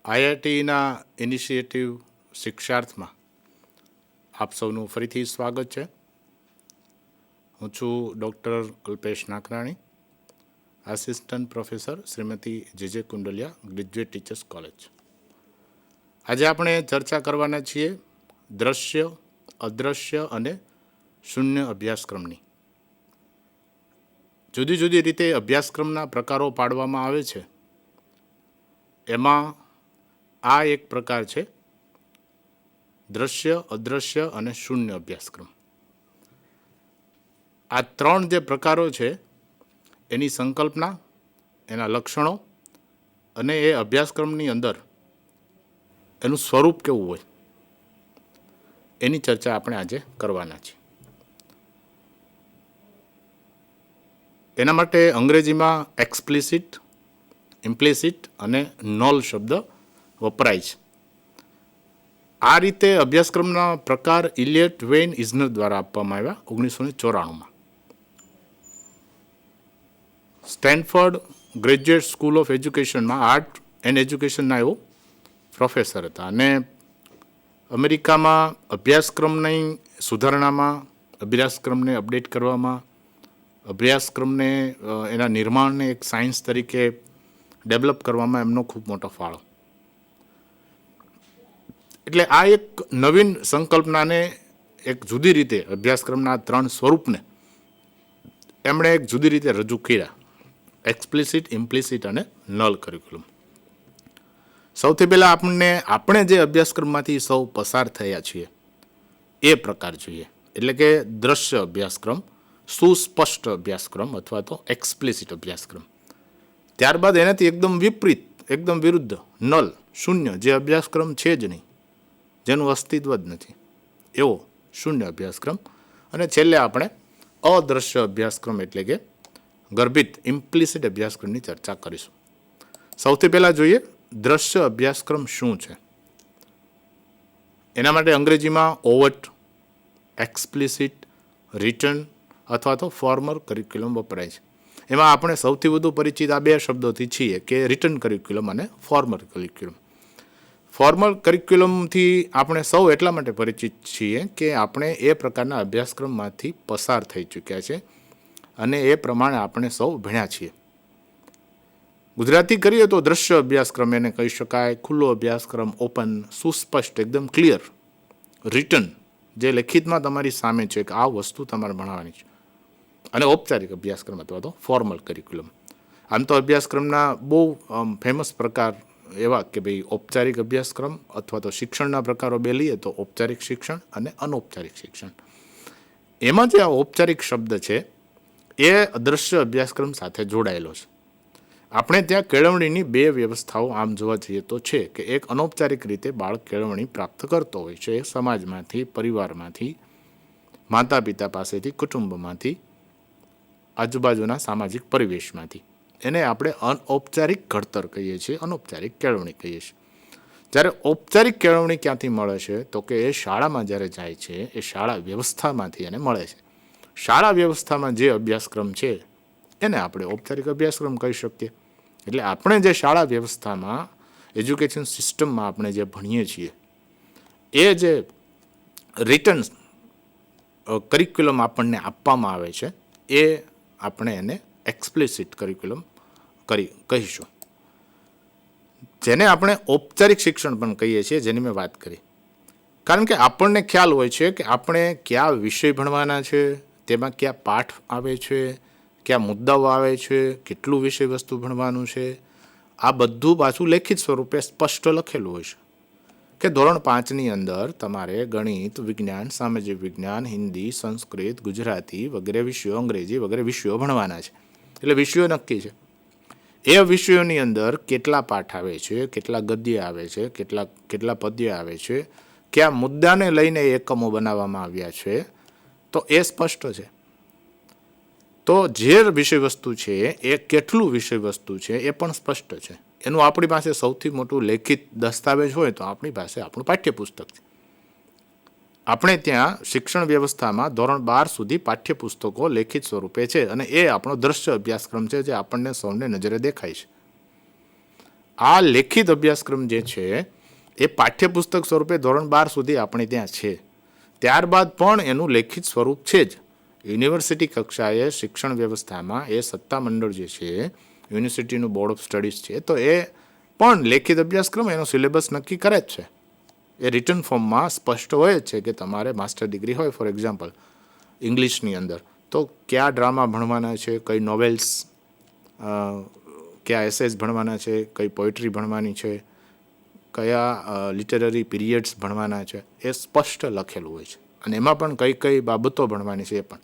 આઈઆઈટીના initiative શિક્ષાર્થમાં આપ સૌનું ફરીથી સ્વાગત છે. હું છું doctor Kalpesh Nakrani, assistant professor Shrimati જે કુંડલિયા, ગ્રેજ્યુએટ ટીચર્સ કોલેજ. આજે આપણે ચર્ચા કરવાના છીએ દ્રશ્ય, અદૃશ્ય અને શૂન્ય અભ્યાસક્રમની. જુદી જુદી રીતે અભ્યાસક્રમના પ્રકારો પાડવામાં આવે છે. એમાં આ એક પ્રકાર છે દ્રશ્ય, અદૃશ્ય અને શૂન્ય અભ્યાસક્રમ. આ ત્રણ જે પ્રકારો છે એની સંકલ્પના, એના લક્ષણો અને એ અભ્યાસક્રમની અંદર એનું સ્વરૂપ કેવું હોય એની ચર્ચા આપણે આજે કરવાના છીએ. એના માટે અંગ્રેજીમાં એક્સપ્લિસિટ, ઇમ્પ્લિસિટ અને નલ શબ્દ વપરાય છે. આ રીતે અભ્યાસક્રમના પ્રકાર ઇલિયટ વેઇન ઇઝનર દ્વારા આપવામાં આવ્યા 1994માં. સ્ટેનફોર્ડ ગ્રેજ્યુએટ સ્કૂલ ઓફ એજ્યુકેશનમાં આર્ટ એન્ડ એજ્યુકેશનના એવો પ્રોફેસર હતા અને અમેરિકામાં અભ્યાસક્રમની સુધારણામાં, અભ્યાસક્રમને અપડેટ કરવામાં, અભ્યાસક્રમને એના નિર્માણને એક સાયન્સ તરીકે ડેવલપ કરવામાં એમનો ખૂબ મોટો ફાળો. એટલે આ એક નવીન સંકલ્પનાને એક જુદી રીતે અભ્યાસક્રમના ત્રણ સ્વરૂપને એમણે એક જુદી રીતે રજૂ કર્યા: એક્સપ્લિસિટ, ઇમ્પ્લિસિટ અને નલ કરિક્યુલમ. સૌથી પહેલાં આપણે જે અભ્યાસક્રમમાંથી સૌ પસાર થયા છીએ એ પ્રકાર જોઈએ, એટલે કે દ્રશ્ય અભ્યાસક્રમ, સુસ્પષ્ટ અભ્યાસક્રમ અથવા તો એક્સપ્લિસિટ અભ્યાસક્રમ. ત્યારબાદ એનાથી એકદમ વિપરીત, એકદમ વિરુદ્ધ નલ, શૂન્ય, જે અભ્યાસક્રમ છે જ નહીં, જેનું અસ્તિત્વ જ નથી, એવો શૂન્ય અભ્યાસક્રમ. અને છેલ્લે આપણે અદ્રશ્ય અભ્યાસક્રમ એટલે કે ગર્ભિત, ઇમ્પ્લિસિટ અભ્યાસક્રમની ચર્ચા કરીશું. સૌથી પહેલાં જોઈએ દ્રશ્ય અભ્યાસક્રમ શું છે. એના માટે અંગ્રેજીમાં ઓવર્ટ, એક્સપ્લિસિટ, રિટન અથવા તો ફોર્મલ કરિક્યુલમ વપરાય છે. એમાં આપણે સૌથી વધુ પરિચિત આ બે શબ્દોથી છીએ કે રિટન કરિક્યુલમ અને ફોર્મલ કરિક્યુલમ. ફોર્મલ કરિક્યુલમથી આપણે સૌ એટલા માટે પરિચિત છીએ કે આપણે એ પ્રકારના અભ્યાસક્રમમાંથી પસાર થઈ ચૂક્યા છે અને એ પ્રમાણે આપણે સૌ ભણ્યા છીએ. ગુજરાતી કરીએ તો દ્રશ્ય અભ્યાસક્રમ એને કહી શકાય, ખુલ્લો અભ્યાસક્રમ, ઓપન, સુસ્પષ્ટ, એકદમ ક્લિયર. રિટન, જે લેખિતમાં તમારી સામે છે કે આ વસ્તુ તમારે ભણાવવાની છે. અને ઔપચારિક અભ્યાસક્રમ અથવા તો ફોર્મલ કરિક્યુલમ. આમ તો અભ્યાસક્રમના બહુ ફેમસ પ્રકાર એવા કે ભાઈ ઔપચારિક અભ્યાસક્રમ અથવા તો શિક્ષણના પ્રકારો બે લઈએ તો ઔપચારિક શિક્ષણ અને અનૌપચારિક શિક્ષણ. એમાં જે આ ઔપચારિક શબ્દ છે એ અદૃશ્ય અભ્યાસક્રમ સાથે જોડાયેલો છે. આપણે ત્યાં કેળવણીની બે વ્યવસ્થાઓ આમ જોવા જઈએ તો છે કે એક અનૌપચારિક રીતે બાળક કેળવણી પ્રાપ્ત કરતો હોય છે સમાજમાંથી, પરિવારમાંથી, માતા પિતા પાસેથી, કુટુંબમાંથી, આજુબાજુના સામાજિક પરિવેશમાંથી. એને આપણે અનૌપચારિક ઘડતર કહીએ છીએ, અનૌપચારિક કેળવણી કહીએ છીએ. જ્યારે ઔપચારિક કેળવણી ક્યાંથી મળે છે તો કે એ શાળામાં જ્યારે જાય છે એ શાળા વ્યવસ્થામાંથી એને મળે છે. શાળા વ્યવસ્થામાં જે અભ્યાસક્રમ છે એને આપણે ઔપચારિક અભ્યાસક્રમ કહી શકીએ. એટલે આપણે જે શાળા વ્યવસ્થામાં, એજ્યુકેશન સિસ્ટમમાં આપણે જે ભણીએ છીએ એ જે રિટન કરિક્યુલમ આપણને આપવામાં આવે છે એ આપણે એને એક્સપ્લિસિટ કરિક્યુલમ કહીશું. જેને આપણે ઔપચારિક શિક્ષણ પણ કહીએ છીએ, જેની મેં વાત કરી. કારણ કે આપણને ખ્યાલ હોય છે કે આપણે કયા વિષય ભણવાના છે, તેમાં કયા પાઠ આવે છે, કયા મુદ્દાઓ આવે છે, કેટલું વિષય વસ્તુ ભણવાનું છે. આ બધું પાછું લેખિત સ્વરૂપે સ્પષ્ટ લખેલું હોય છે કે ધોરણ 5ની અંદર તમારે ગણિત, વિજ્ઞાન, સામાજિક વિજ્ઞાન, હિન્દી, સંસ્કૃત, ગુજરાતી વગેરે વિષયો, અંગ્રેજી વગેરે વિષયો ભણવાના છે. એટલે વિષયો નક્કી છે. એ વિષયોની અંદર કેટલા પાઠ આવે છે, કેટલા ગદ્ય આવે છે, કેટલા પદ્ય આવે છે, કયા મુદ્દાને લઈને એકમો બનાવવામાં આવ્યા છે, તો એ સ્પષ્ટ છે. તો જે વિષય વસ્તુ છે એ કેટલું વિષય વસ્તુ છે એ પણ સ્પષ્ટ છે. એનું આપણી પાસે સૌથી મોટું લેખિત દસ્તાવેજ હોય તો આપણી પાસે આપણું પાઠ્યપુસ્તક છે. આપણે ત્યાં શિક્ષણ વ્યવસ્થામાં ધોરણ 12 સુધી પાઠ્યપુસ્તકો લેખિત સ્વરૂપે છે અને એ આપણો દ્રશ્ય અભ્યાસક્રમ છે જે આપણને સૌને નજરે દેખાય છે. આ લેખિત અભ્યાસક્રમ જે છે એ પાઠ્યપુસ્તક સ્વરૂપે ધોરણ 12 સુધી આપણે ત્યાં છે. ત્યારબાદ પણ એનું લેખિત સ્વરૂપ છે જ. યુનિવર્સિટી કક્ષાએ શિક્ષણ વ્યવસ્થામાં એ સત્તામંડળ જે છે યુનિવર્સિટીનું બોર્ડ ઓફ સ્ટડીઝ છે તો એ પણ લેખિત અભ્યાસક્રમ એનો સિલેબસ નક્કી કરે જ છે. એ રિટર્ન ફોર્મમાં સ્પષ્ટ હોય જ છે કે તમારે માસ્ટર ડિગ્રી હોય ફોર એક્ઝામ્પલ ઇંગ્લિશની અંદર તો કયા ડ્રામા ભણવાના છે, કઈ નોવેલ્સ, કયા એસેસ ભણવાના છે, કઈ પોએટ્રી ભણવાની છે, કયા લિટરરી પીરિયડ્સ ભણવાના છે, એ સ્પષ્ટ લખેલું હોય છે. અને એમાં પણ કઈ કઈ બાબતો ભણવાની છે એ પણ.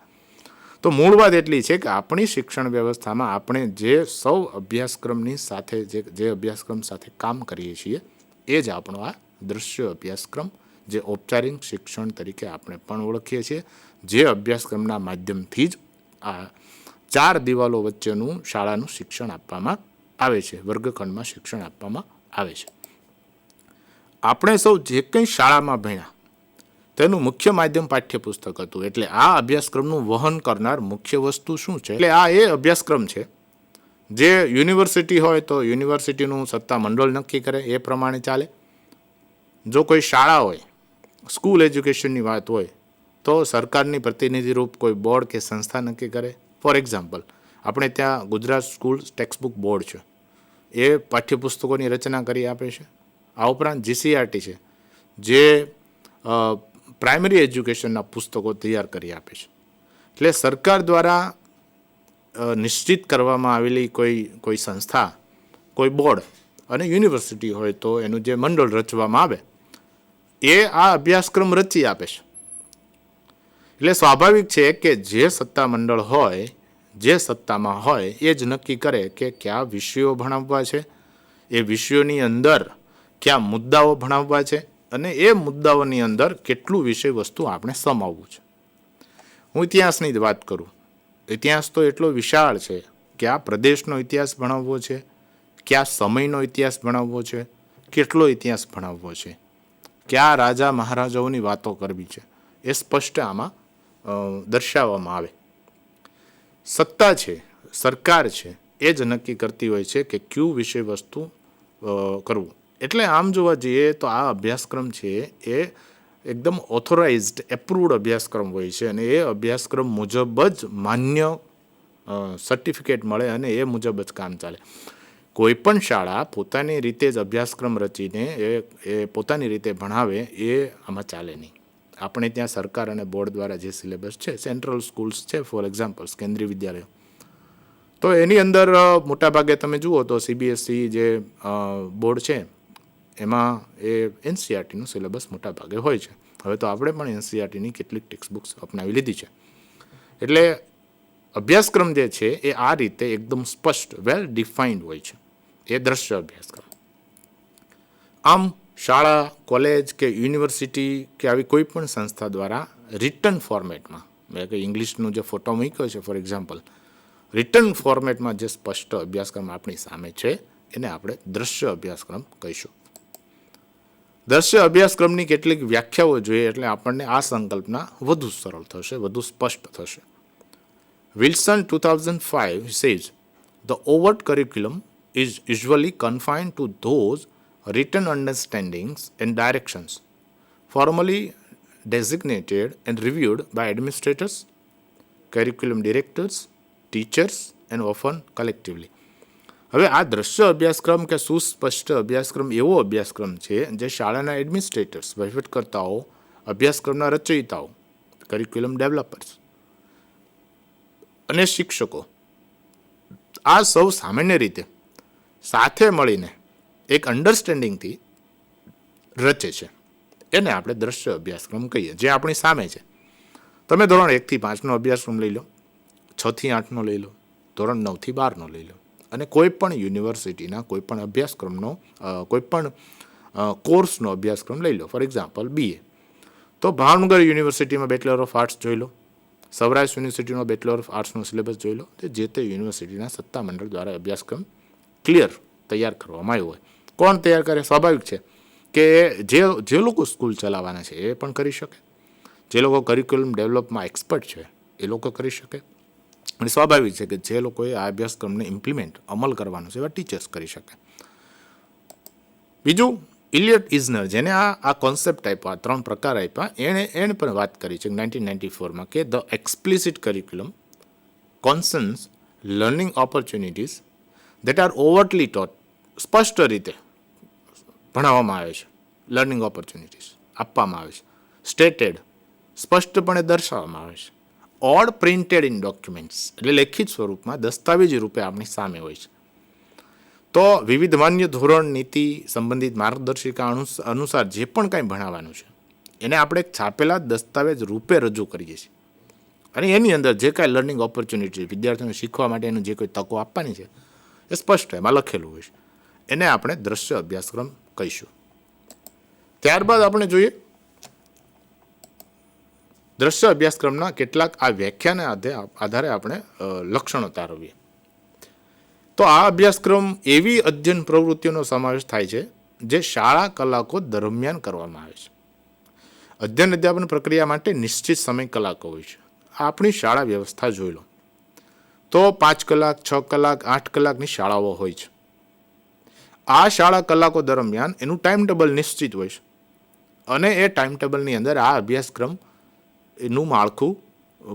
તો મૂળ વાત એટલી છે કે આપણી શિક્ષણ વ્યવસ્થામાં આપણે જે સૌ અભ્યાસક્રમની સાથે જે અભ્યાસક્રમ સાથે કામ કરીએ છીએ એ જ આપણો આ દ્રશ્ય અભ્યાસક્રમ, જે ઔપચારિક શિક્ષણ તરીકે આપણે પણ ઓળખીએ છીએ, જે અભ્યાસક્રમના માધ્યમથી જ આ 4 દિવાલો વચ્ચેનું શાળાનું શિક્ષણ આપવામાં આવે છે, વર્ગખંડમાં શિક્ષણ આપવામાં આવે છે. આપણે સૌ જે કંઈ શાળામાં ભણ્યા તેનું મુખ્ય માધ્યમ પાઠ્યપુસ્તક હતું. એટલે આ અભ્યાસક્રમનું વહન કરનાર મુખ્ય વસ્તુ શું છે? એટલે આ એ અભ્યાસક્રમ છે જે યુનિવર્સિટી હોય તો યુનિવર્સિટીનું સત્તા મંડળ નક્કી કરે, એ પ્રમાણે ચાલે. જો કોઈ શાળા હોય, સ્કૂલ એજ્યુકેશનની વાત હોય તો સરકારની પ્રતિનિધિરૂપ કોઈ બોર્ડ કે સંસ્થા નક્કી કરે. ફોર એક્ઝામ્પલ આપણે ત્યાં ગુજરાત સ્કૂલ ટેક્સ્ટબુક બોર્ડ છે, એ પાઠ્યપુસ્તકોની રચના કરી આપે છે. આ ઉપરાંત જીસીઆરટી છે, જે પ્રાઇમરી એજ્યુકેશનના પુસ્તકો તૈયાર કરી આપે છે. એટલે સરકાર દ્વારા નિશ્ચિત કરવામાં આવેલી કોઈ સંસ્થા, કોઈ બોર્ડ અને યુનિવર્સિટી હોય તો એનું જે મંડળ રચવામાં આવે એ આ અભ્યાસક્રમ રચી આપે છે. એટલે સ્વાભાવિક છે કે જે સત્તા મંડળ હોય, જે સત્તામાં હોય એ જ નક્કી કરે કે કયા વિષયો ભણાવવા છે, એ વિષયોની અંદર કયા મુદ્દાઓ ભણાવવા છે અને એ મુદ્દાઓની અંદર કેટલું વિષય વસ્તુ આપણે સમાવવું છે. હું ઇતિહાસની જ વાત કરું. ઇતિહાસ તો એટલો વિશાળ છે કે આ પ્રદેશનો ઇતિહાસ ભણાવવો છે, કયા સમયનો ઇતિહાસ ભણાવવો છે, કેટલો ઇતિહાસ ભણાવવો છે, કયા રાજા મહારાજાઓની વાતો કરવી છે, એ સ્પષ્ટ આમાં દર્શાવવામાં આવે. સત્તા છે, સરકાર છે, એ જ નક્કી કરતી હોય છે કે કયું વિષય વસ્તુ કરવું. એટલે આમ જોવા જઈએ તો આ અભ્યાસક્રમ છે એ એકદમ ઓથોરાઇઝ્ડ એપ્રુવડ અભ્યાસક્રમ હોય છે અને એ અભ્યાસક્રમ મુજબ જ માન્ય સર્ટિફિકેટ મળે અને એ મુજબ જ કામ ચાલે. કોઈ પણ શાળા પોતાની રીતે જ અભ્યાસક્રમ રચીને એ પોતાની રીતે ભણાવે એ આમાં ચાલે નહીં. આપણે ત્યાં સરકાર અને બોર્ડ દ્વારા જે સિલેબસ છે, સેન્ટ્રલ સ્કૂલ્સ છે ફોર એક્ઝામ્પલ, કેન્દ્રીય વિદ્યાલયો, તો એની અંદર મોટાભાગે તમે જુઓ તો સીબીએસઈ જે બોર્ડ છે એમાં એ એનસીઆરટીનું સિલેબસ મોટાભાગે હોય છે. હવે તો આપણે પણ એનસીઆરટીની કેટલીક ટેક્સ્ટ બુક્સ અપનાવી લીધી છે. એટલે અભ્યાસક્રમ જે છે એ આ રીતે એકદમ સ્પષ્ટ, વેલ ડિફાઇન્ડ હોય છે. એ દ્રશ્ય અભ્યાસક્રમ. આમ શાળા, કોલેજ કે યુનિવર્સિટી કે આવી કોઈ પણ સંસ્થા દ્વારા રિટન ફોર્મેટમાં, મેં કે ઇંગ્લિશનું જે ફોટો મૂક્યો છે ફોર એક્ઝામ્પલ, રિટન ફોર્મેટમાં જે સ્પષ્ટ અભ્યાસક્રમ આપણી સામે છે એને આપણે દ્રશ્ય અભ્યાસક્રમ કહીશું. દ્રશ્ય અભ્યાસક્રમની કેટલીક વ્યાખ્યાઓ જોઈએ એટલે આપણને આ સંકલ્પના વધુ સરળ થશે, વધુ સ્પષ્ટ થશે. Wilson 2005 says, "The overt curriculum is usually confined to those written understandings and directions, formally designated and reviewed by administrators, curriculum directors, teachers, and often collectively." હવે આ દ્રશ્ય અભ્યાસક્રમ કે સુસ્પષ્ટ અભ્યાસક્રમ એવો અભ્યાસક્રમ છે જે શાળાના એડમિનિસ્ટ્રેટર્સ, વહીવટકર્તાઓ, અભ્યાસક્રમના રચયિતાઓ, કરિક્યુલમ ડેવલપર્સ અને શિક્ષકો આ સૌ સામાન્ય રીતે સાથે મળીને એક અન્ડરસ્ટેન્ડિંગથી રચે છે. એને આપણે દ્રશ્ય અભ્યાસક્રમ કહીએ, જે આપણી સામે છે. તમે ધોરણ 1 થી 5નો અભ્યાસક્રમ લઈ લો, 6 થી 8નો લઈ લો, ધોરણ 9 થી 12નો લઈ લો અને કોઈ પણ યુનિવર્સિટીના કોઈ પણ અભ્યાસક્રમનો કોઈ પણ કોર્સનો અભ્યાસક્રમ લઈ લો. ફોર એક્ઝામ્પલ BA, તો ભાવનગર યુનિવર્સિટીમાં બેચલર ઓફ આર્ટ્સ જોઈ લો, સૌરાષ્ટ્ર યુનિવર્સિટીનો બેચલર ઓફ આર્ટ્સનો સિલેબસ જોઈ લો. જે તે યુનિવર્સિટીના સત્તામંડળ દ્વારા અભ્યાસક્રમ ક્લિયર તૈયાર કરવામાં આવ્યો હોય. કોણ તૈયાર કરે? સ્વાભાવિક છે કે જે લોકો સ્કૂલ ચલાવવાના છે એ પણ કરી શકે, જે લોકો કરિક્યુલમ ડેવલપમાં એક્સપર્ટ છે એ લોકો કરી શકે, અને સ્વાભાવિક છે કે જે લોકોએ આ અભ્યાસક્રમને ઇમ્પ્લિમેન્ટ, અમલ કરવાનો છે એવા ટીચર્સ કરી શકે. બીજું ઇલિયટ ઇઝનર, જેને આ કોન્સેપ્ટ આપ્યા, 3 પ્રકાર આપ્યા, એણે પણ વાત કરી છે 1994માં કે the explicit curriculum consists learning opportunities that are overtly taught, સ્પષ્ટ રીતે ભણાવવામાં આવે છે, લર્નિંગ ઓપોર્ચ્યુનિટીઝ આપવામાં આવે છે, સ્ટેટેડ સ્પષ્ટપણે દર્શાવવામાં આવે છે, ઓર પ્રિન્ટેડ ઇન ડોક્યુમેન્ટ્સ એટલે લેખિત સ્વરૂપમાં દસ્તાવેજી રૂપે આપણી સામે હોય છે. તો વિવિધ માન્ય ધોરણ, નીતિ સંબંધિત માર્ગદર્શિકા અનુસાર જે પણ કાંઈ ભણાવવાનું છે એને આપણે છાપેલા દસ્તાવેજ રૂપે રજૂ કરીએ છીએ, અને એની અંદર જે કાંઈ લર્નિંગ ઓપોર્ચ્યુનિટી વિદ્યાર્થીઓને શીખવા માટેનું જે કોઈ તકો આપવાની છે એ સ્પષ્ટ એમાં લખેલું હોય છે. એને આપણે દ્રશ્ય અભ્યાસક્રમ કહીશું. ત્યારબાદ આપણે જોઈએ દ્રશ્ય અભ્યાસક્રમના કેટલાક આ વ્યાખ્યાને આધારે આપણે લક્ષણો તારવીએ. તો આ અભ્યાસક્રમ એવી અધ્યયન પ્રવૃત્તિઓનો સમાવેશ થાય છે જે શાળા કલાકો દરમિયાન કરવામાં આવે છે. અધ્યયન અધ્યાપન પ્રક્રિયા માટે નિશ્ચિત સમય કલાકો હોય છે. આપણી શાળા વ્યવસ્થા જોઈ લો તો 5 કલાક, 6 કલાક, 8 કલાકની શાળાઓ હોય છે. આ શાળા કલાકો દરમિયાન એનું ટાઈમ ટેબલ નિશ્ચિત હોય છે, અને એ ટાઈમ ટેબલની અંદર આ અભ્યાસક્રમ એનું માળખું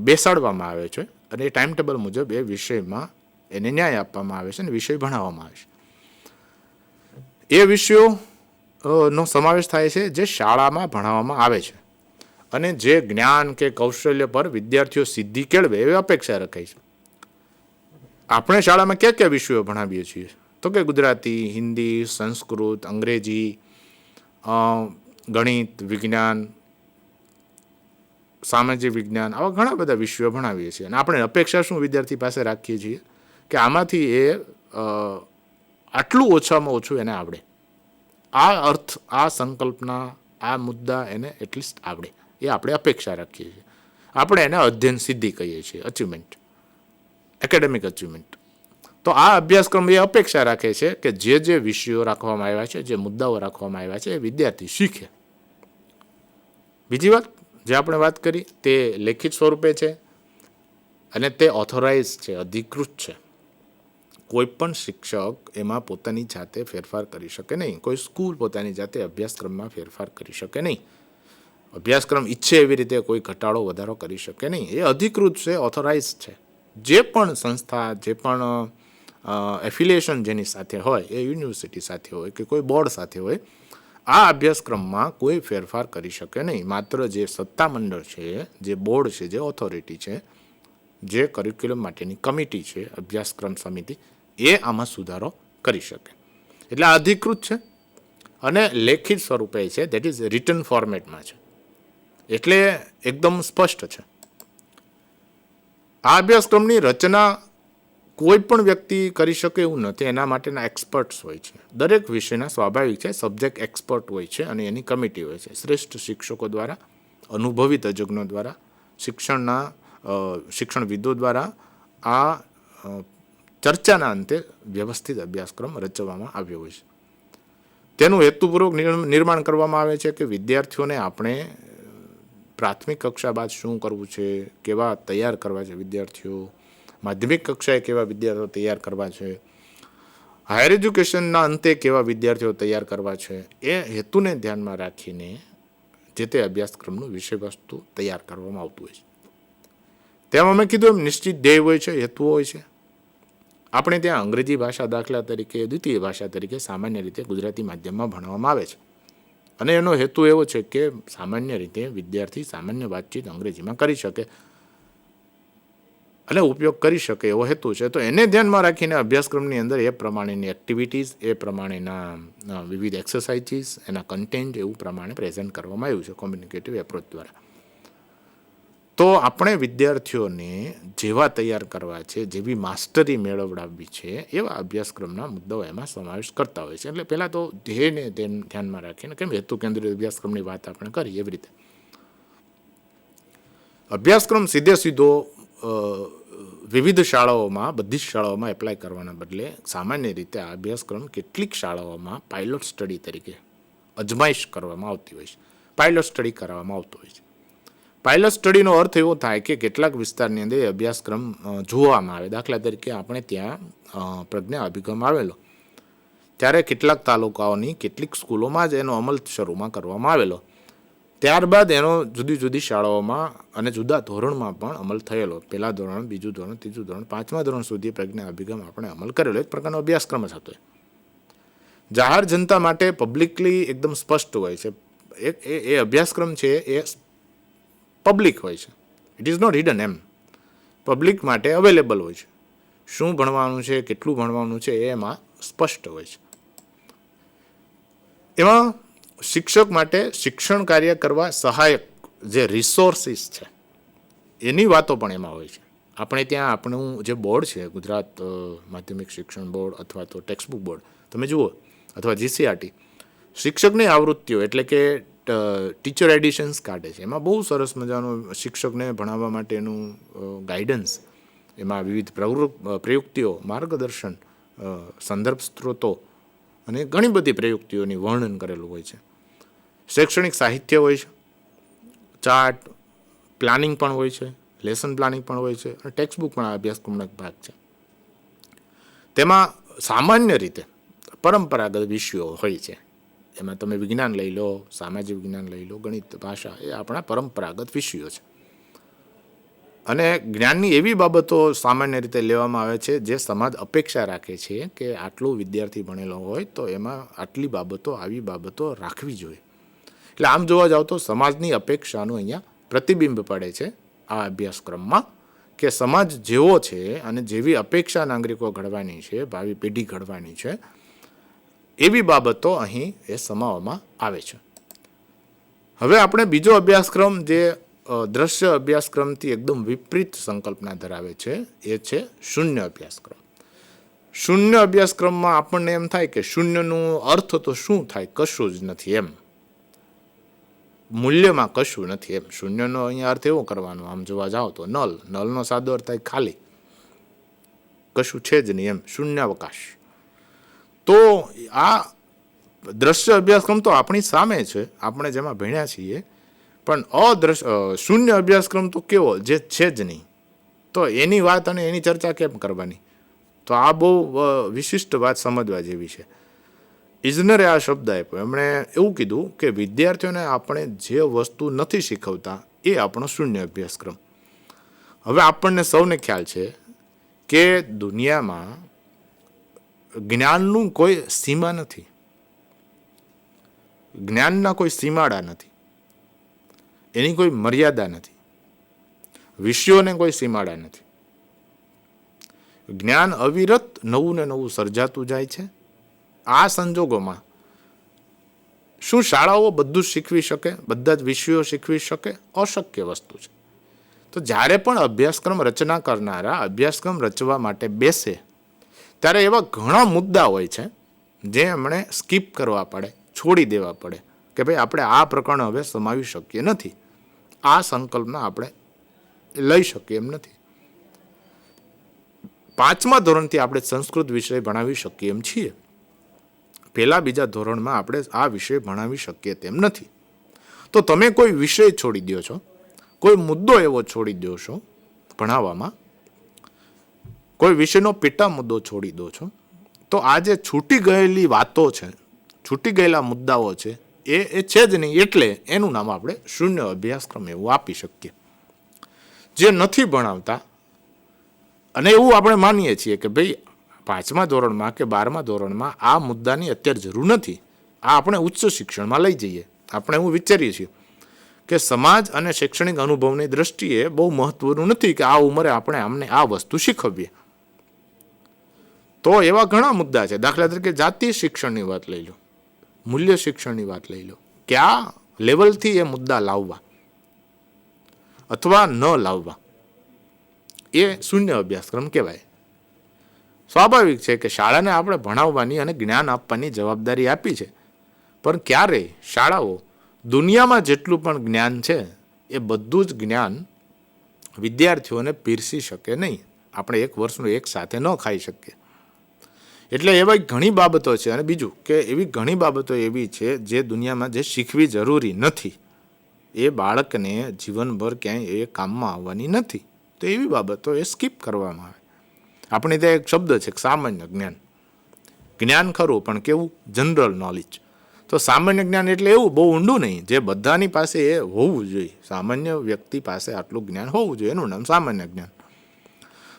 બેસાડવામાં આવે છે, અને એ ટાઈમ ટેબલ મુજબ એ વિષયમાં એને ન્યાય આપવામાં આવે છે અને વિષય ભણાવવામાં આવે છે. એ વિષયો નો સમાવેશ થાય છે જે શાળામાં ભણાવવામાં આવે છે, અને જે જ્ઞાન કે કૌશલ્ય પર વિદ્યાર્થીઓ સિદ્ધિ કેળવે એવી અપેક્ષા રખાય છે. આપણે શાળામાં કયા કયા વિષયો ભણાવીએ છીએ? તો કે ગુજરાતી, હિન્દી, સંસ્કૃત, અંગ્રેજી, ગણિત, વિજ્ઞાન, સામાજિક વિજ્ઞાન, આવા ઘણા બધા વિષયો ભણાવીએ છીએ. અને આપણે અપેક્ષા શું વિદ્યાર્થી પાસે રાખીએ છીએ કે આમાંથી એ આટલું ઓછામાં ઓછું એને આવડે, આ અર્થ, આ સંકલ્પના, આ મુદ્દા એને એટલીસ્ટ આવડે, એ આપણે અપેક્ષા રાખીએ છીએ. આપણે એને અધ્યયન સિદ્ધિ કહીએ છીએ, અચીવમેન્ટ, એકેડેમિક અચીવમેન્ટ. તો આ અભ્યાસક્રમ એ અપેક્ષા રાખે છે કે જે વિષયો રાખવામાં આવ્યા છે, જે મુદ્દાઓ રાખવામાં આવ્યા છે, એ વિદ્યાર્થી શીખે. બીજી વાત જે આપણે વાત કરી તે લેખિત સ્વરૂપે છે, અને તે ઓથોરાઇઝ છે, અધિકૃત છે. કોઈ પણ શિક્ષક એમાં પોતાની જાતે ફેરફાર કરી શકે નહીં. કોઈ સ્કૂલ પોતાની જાતે અભ્યાસક્રમમાં ફેરફાર કરી શકે નહીં. અભ્યાસક્રમ ઈચ્છે એવી રીતે કોઈ ઘટાડો વધારો કરી શકે નહીં. એ અધિકૃત છે, ઓથોરાઇઝ છે. જે પણ સંસ્થા, જે પણ એફિલિએશન જેની સાથે હોય, એ યુનિવર્સિટી સાથે હોય કે કોઈ બોર્ડ સાથે હોય, આ અભ્યાસક્રમમાં કોઈ ફેરફાર કરી શકે નહીં. માત્ર જે સત્તામંડળ છે, જે બોર્ડ છે, જે ઓથોરિટી છે, જે કરિક્યુલમ માટેની કમિટી છે, અભ્યાસક્રમ સમિતિ, એ આમાં સુધારો કરી શકે. એટલે આ અધિકૃત છે અને લેખિત સ્વરૂપે છે, દેટ ઇઝ રિટન ફોર્મેટમાં છે, એટલે એકદમ સ્પષ્ટ છે. આ અભ્યાસક્રમની રચના કોઈ પણ વ્યક્તિ કરી શકે એવું નથી. એના માટેના એક્સપર્ટ્સ હોય છે. દરેક વિષયના સ્વાભાવિક છે સબ્જેક્ટ એક્સપર્ટ હોય છે, અને એની કમિટી હોય છે, શ્રેષ્ઠ શિક્ષકો દ્વારા, અનુભવી તજજ્ઞો દ્વારા, શિક્ષણવિદો દ્વારા આ ચર્ચાના અંતે વ્યવસ્થિત અભ્યાસક્રમ રચવામાં આવ્યો હોય છે. તેનું હેતુપૂર્વક નિર્માણ કરવામાં આવે છે કે વિદ્યાર્થીઓને આપણે પ્રાથમિક કક્ષા બાદ શું કરવું છે, કેવા તૈયાર કરવા છે વિદ્યાર્થીઓ, માધ્યમિક કક્ષાએ કેવા વિદ્યાર્થીઓ તૈયાર કરવા છે, હાયર એજ્યુકેશનના અંતે કેવા વિદ્યાર્થીઓ તૈયાર કરવા છે, એ હેતુને ધ્યાનમાં રાખીને જે તે અભ્યાસક્રમનું વિષયવસ્તુ તૈયાર કરવામાં આવતું હોય છે. તેમાં મેં કીધું એમ નિશ્ચિત ધ્યેય હોય છે, હેતુઓ હોય છે. આપણે ત્યાં અંગ્રેજી ભાષા દાખલા તરીકે દ્વિતીય ભાષા તરીકે સામાન્ય રીતે ગુજરાતી માધ્યમમાં ભણવામાં આવે છે, અને એનો હેતુ એવો છે કે સામાન્ય રીતે વિદ્યાર્થી સામાન્ય વાતચીત અંગ્રેજીમાં કરી શકે અને ઉપયોગ કરી શકે એવો હેતુ છે. તો એને ધ્યાનમાં રાખીને અભ્યાસક્રમની અંદર એ પ્રમાણેની એક્ટિવિટીઝ, એ પ્રમાણેના વિવિધ એક્સરસાઇઝીસ, એના કન્ટેન્ટ એવું પ્રમાણે પ્રેઝન્ટ કરવામાં આવ્યું છે કોમ્યુનિકેટિવ એપ્રોચ દ્વારા. તો આપણે વિદ્યાર્થીઓને જેવા તૈયાર કરવા છે, જેવી માસ્ટરી મેળવડાવવી છે, એવા અભ્યાસક્રમના મુદ્દાઓ એમાં સમાવેશ કરતા હોય છે. એટલે પહેલાં તો ધ્યેયને ધ્યાનમાં રાખીને, કેમ હેતુ કેન્દ્રિત અભ્યાસક્રમની વાત આપણે કરી એવી રીતે અભ્યાસક્રમ સીધો વિવિધ શાળાઓમાં, બધી જ શાળાઓમાં એપ્લાય કરવાના બદલે સામાન્ય રીતે આ અભ્યાસક્રમ કેટલીક શાળાઓમાં પાયલોટ સ્ટડી તરીકે અજમાઈશ કરવામાં આવતી હોય છે, પાયલોટ સ્ટડી કરાવવામાં આવતો હોય છે. પાયલોટ સ્ટડીનો અર્થ એવો થાય કે કેટલાક વિસ્તારની અંદર એ અભ્યાસક્રમ જોવામાં આવે. દાખલા તરીકે આપણે ત્યાં પ્રજ્ઞા અભિગમ આવેલો, ત્યારે કેટલાક તાલુકાઓની કેટલીક સ્કૂલોમાં જ એનો અમલ શરૂમાં કરવામાં આવેલો. ત્યારબાદ એનો જુદી જુદી શાળાઓમાં અને જુદા ધોરણમાં પણ અમલ થયેલો. પહેલા ધોરણ, બીજું ધોરણ, ત્રીજું ધોરણ, 5મા ધોરણ સુધી પ્રજ્ઞા અભિગમ આપણે અમલ કરેલો. એક પ્રકારનો અભ્યાસક્રમ જ હતો. જાહેર જનતા માટે પબ્લિકલી એકદમ સ્પષ્ટ હોય છે. એ અભ્યાસક્રમ છે એ પબ્લિક હોય છે. It is not hidden. એમ પબ્લિક માટે અવેલેબલ હોય છે. શું ભણવાનું છે, કેટલું ભણવાનું છે, એ એમાં સ્પષ્ટ હોય છે. એમાં શિક્ષક માટે શિક્ષણ કાર્ય કરવા સહાયક જે રિસોર્સિસ છે એની વાતો પણ એમાં હોય છે. આપણે ત્યાં આપણું જે બોર્ડ છે, ગુજરાત માધ્યમિક શિક્ષણ બોર્ડ અથવા તો ટેક્સ્ટબુક બોર્ડ તમે જુઓ, અથવા જીસીઆરટી, શિક્ષકની આવૃત્તિઓ એટલે કે ટીચર એડિશન્સ કાઢે છે. એમાં બહુ સરસ મજાનું શિક્ષકને ભણાવવા માટેનું ગાઈડન્સ, એમાં વિવિધ પ્રયુક્તિઓ, માર્ગદર્શન, સંદર્ભ સ્ત્રોતો અને ઘણી બધી પ્રયુક્તિઓની વર્ણન કરેલું હોય છે. શૈક્ષણિક સાહિત્ય હોય છે, ચાર્ટ, પ્લાનિંગ પણ હોય છે, લેસન પ્લાનિંગ પણ હોય છે, અને ટેક્સ્ટબુક પણ આ અભ્યાસક્રમનો એક ભાગ છે. તેમાં સામાન્ય રીતે પરંપરાગત વિષયો હોય છે. એમાં તમે વિજ્ઞાન લઈ લો, સામાજિક વિજ્ઞાન લઈ લો, ગણિત, ભાષા, એ આપણા પરંપરાગત વિષયો છે. અને જ્ઞાનની એવી બાબતો સામાન્ય રીતે લેવામાં આવે છે જે સમાજ અપેક્ષા રાખે છે કે આટલું વિદ્યાર્થી ભણેલો હોય તો એમાં આટલી બાબતો, આવી બાબતો રાખવી જોઈએ. એટલે આમ જોવા જાવ તો સમાજની અપેક્ષાનું અહીંયા પ્રતિબિંબ પડે છે આ અભ્યાસક્રમમાં, કે સમાજ જેવો છે અને જેવી અપેક્ષા નાગરિકો ઘડવાની છે, ભાવિ પેઢી ઘડવાની છે, એવી બાબતો અહીં એ સમાવવામાં આવે છે. હવે આપણે બીજો અભ્યાસક્રમ જે દ્રશ્ય અભ્યાસક્રમથી એકદમ વિપરીત સંકલ્પના ધરાવે છે એ છે શૂન્ય અભ્યાસક્રમ. શૂન્ય અભ્યાસક્રમમાં આપણને એમ થાય કે શૂન્યનો અર્થ તો શું થાય? કશું જ નથી. એમ મૂલ્યમાં કશું નથી. એમ શૂન્યનો અહીંયા અર્થ એવો કરવાનો, આમ જોવા જાઓ તો નલ. નલનો સાદો અર્થ થાય ખાલી, કશું છે જ નહીં, એમ શૂન્યાવકાશ. તો આ દ્રશ્ય અભ્યાસક્રમ તો આપણી સામે છે, આપણે જેમાં ભણ્યા છીએ, પણ શૂન્ય અભ્યાસક્રમ તો કેવો, જે છે જ નહીં, તો એની વાત અને એની ચર્ચા કેમ કરવાની? તો આ બહુ વિશિષ્ટ વાત સમજવા જેવી છે. ઇઝનરે આ શબ્દ આપ્યો. એમણે એવું કીધું કે વિદ્યાર્થીઓને આપણે જે વસ્તુ નથી શીખવતા એ આપણો શૂન્ય અભ્યાસક્રમ. હવે આપણને સૌને ખ્યાલ છે કે દુનિયામાં જ્ઞાનનું કોઈ સીમા નથી, જ્ઞાનના કોઈ સીમાડા નથી, એની કોઈ મર્યાદા નથી, વિષયોને કોઈ સીમાડા નથી. જ્ઞાન અવિરત નવું ને નવું સર્જાતું જાય છે. આ સંજોગોમાં શું શાળાઓ બધું જ શીખવી શકે, બધા જ વિષયો શીખવી શકે? અશક્ય વસ્તુ છે. તો જ્યારે પણ અભ્યાસક્રમ રચના કરનારા અભ્યાસક્રમ રચવા માટે બેસે ત્યારે એવા ઘણા મુદ્દા હોય છે જે એમણે સ્કીપ કરવા પડે, છોડી દેવા પડે, કે ભાઈ આપણે આ પ્રકરણ હવે સમાવી શકીએ નથી, આ સંકલ્પના આપણે લઈ શકીએ એમ નથી. 5મા ધોરણથી આપણે સંસ્કૃત વિષય ભણાવી શકીએ એમ છીએ, પહેલા બીજા ધોરણમાં આપણે આ વિષય ભણાવી શકીએ તેમ નથી. તો તમે કોઈ વિષય છોડી દો છો, કોઈ મુદ્દો એવો છોડી દો છો ભણાવવામાં, કોઈ વિષયનો પેટા મુદ્દો છોડી દો છો, તો આ જે છૂટી ગયેલી વાતો છે, છૂટી ગયેલા મુદ્દાઓ છે, એ છે જ નહીં. એટલે એનું નામ આપણે શૂન્ય અભ્યાસક્રમ એવું આપી શકીએ. જે નથી ભણાવતા, અને એવું આપણે માનીએ છીએ કે ભાઈ 5મા ધોરણમાં કે 12મા ધોરણમાં આ મુદ્દાની અત્યારે જરૂર નથી, આ આપણે ઉચ્ચ શિક્ષણમાં લઈ જઈએ. આપણે એવું વિચારીએ છીએ કે સમાજ અને શૈક્ષણિક અનુભવની દ્રષ્ટિએ બહુ મહત્વનું નથી કે આ ઉંમરે આપણે અમને આ વસ્તુ શીખવીએ. તો એવા ઘણા મુદ્દા છે. દાખલા તરીકે જાતીય શિક્ષણની વાત લઈ લો, મૂલ્ય શિક્ષણની વાત લઈ લો, કે આ લેવલથી એ મુદ્દા લાવવા અથવા ન લાવવા એ શૂન્ય અભ્યાસક્રમ કહેવાય. સ્વાભાવિક છે કે શાળાને આપણે ભણાવવાની અને જ્ઞાન આપવાની જવાબદારી આપી છે, પણ ક્યારેય શાળાઓ દુનિયામાં જેટલું પણ જ્ઞાન છે એ બધું જ જ્ઞાન વિદ્યાર્થીઓને પીરસી શકે નહીં. આપણે એક વર્ષનું એક સાથે ન ખાઈ શકીએ. એટલે એવા ઘણી બાબતો છે. અને બીજું કે એવી ઘણી બાબતો એવી છે જે દુનિયામાં જે શીખવી જરૂરી નથી, એ બાળકને જીવનભર ક્યાંય એ કામમાં આવવાની નથી, તો એવી બાબતો એ સ્કીપ કરવામાં આવે. આપણે ત્યાં એક શબ્દ છે સામાન્ય જ્ઞાન. જ્ઞાન ખરું, પણ કેવું? General knowledge. તો સામાન્ય જ્ઞાન એટલે એવું બહુ ઊંડું નહીં, જે બધાની પાસે એ હોવું જોઈએ. સામાન્ય વ્યક્તિ પાસે આટલું જ્ઞાન હોવું જોઈએ, એનું નામ સામાન્ય જ્ઞાન.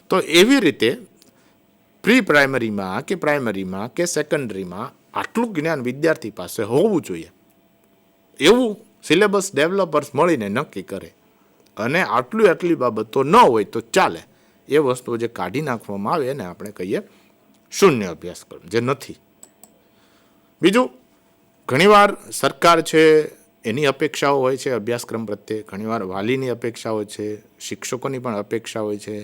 તો એવી રીતે પ્રી પ્રાઇમરીમાં કે પ્રાઇમરીમાં કે સેકન્ડરીમાં આટલું જ્ઞાન વિદ્યાર્થી પાસે હોવું જોઈએ, એવું સિલેબસ ડેવલપર્સ મળીને નક્કી કરે. અને આટલી બાબતો ન હોય તો ચાલે. એ વસ્તુઓ જે કાઢી નાખવામાં આવે એને આપણે કહીએ શૂન્ય અભ્યાસક્રમ, જે નથી. બીજું, ઘણીવાર સરકાર છે એની અપેક્ષાઓ હોય છે અભ્યાસક્રમ પ્રત્યે, ઘણીવાર વાલીની અપેક્ષા હોય છે, શિક્ષકોની પણ અપેક્ષા હોય છે.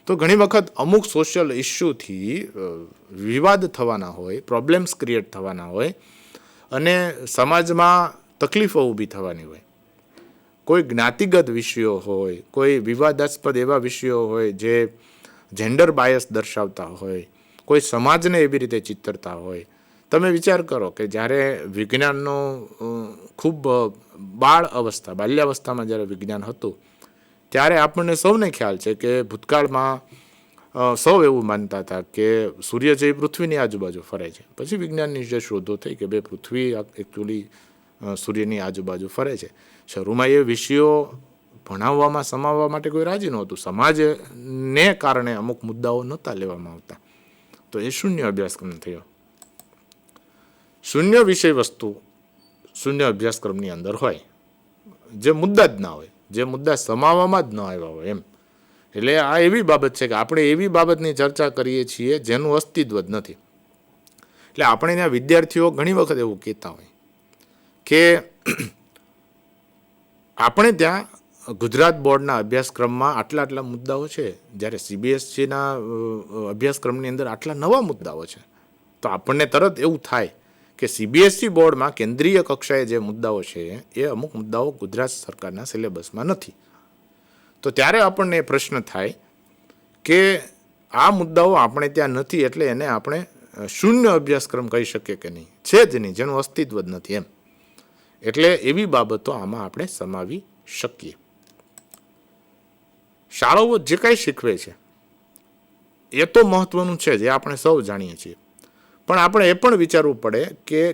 તો ઘણી વખત અમુક સોશિયલ ઇસ્યુથી વિવાદ થવાના હોય, પ્રોબ્લેમ્સ ક્રિએટ થવાના હોય અને સમાજમાં તકલીફો ઊભી થવાની હોય. કોઈ જ્ઞાતિગત વિષયો હોય, કોઈ વિવાદાસ્પદ એવા વિષયો હોય જે જેન્ડર બાયસ દર્શાવતા હોય, કોઈ સમાજને એવી રીતે ચિતરતા હોય. તમે વિચાર કરો કે જ્યારે વિજ્ઞાનનો ખૂબ બાલ્યાવસ્થામાં જ્યારે વિજ્ઞાન હતું, ત્યારે આપણને સૌને ખ્યાલ છે કે ભૂતકાળમાં સૌ એવું માનતા હતા કે સૂર્ય છે એ પૃથ્વીની આજુબાજુ ફરે છે. પછી વિજ્ઞાનની જે શોધો થઈ કે બે પૃથ્વી એકચ્યુઅલી સૂર્યની આજુબાજુ ફરે છે. શરૂમાં એ વિષયો ભણાવવામાં સમાવવા માટે કોઈ રાજી નહોતું. સમાજને કારણે અમુક મુદ્દાઓ નહોતા લેવામાં આવતા. તો એ શૂન્ય અભ્યાસક્રમ થયો. શૂન્ય વિષય વસ્તુ શૂન્ય અભ્યાસક્રમની અંદર હોય, જે મુદ્દા જ ના હોય, જે મુદ્દા સમાવવામાં જ ન આવ્યા હોય એમ. એટલે આ એવી બાબત છે કે આપણે એવી બાબતની ચર્ચા કરીએ છીએ જેનું અસ્તિત્વ જ નથી. એટલે આપણે ત્યાં વિદ્યાર્થીઓ ઘણી વખત એવું કહેતા હોય કે આપણે ત્યાં ગુજરાત બોર્ડના અભ્યાસક્રમમાં આટલા મુદ્દાઓ છે, જ્યારે CBSEના અભ્યાસક્રમની અંદર આટલા નવા મુદ્દાઓ છે. તો આપણને તરત એવું થાય કે CBSE બોર્ડમાં કેન્દ્રીય કક્ષાએ જે મુદ્દાઓ છે એ અમુક મુદ્દાઓ ગુજરાત સરકારના સિલેબસમાં નથી. તો ત્યારે આપણને એ પ્રશ્ન થાય કે આ મુદ્દાઓ આપણે ત્યાં નથી, એટલે એને આપણે શૂન્ય અભ્યાસક્રમ કહી શકીએ કે નહીં? છે જ નહીં, જેનું અસ્તિત્વ જ નથી એમ. એટલે એવી બાબતો આમાં આપણે સમાવી શકીએ. શાળાઓ જે કાંઈ શીખવે છે એ તો મહત્વનું છે, જે આપણે સૌ જાણીએ છીએ. પણ આપણે એ પણ વિચારવું પડે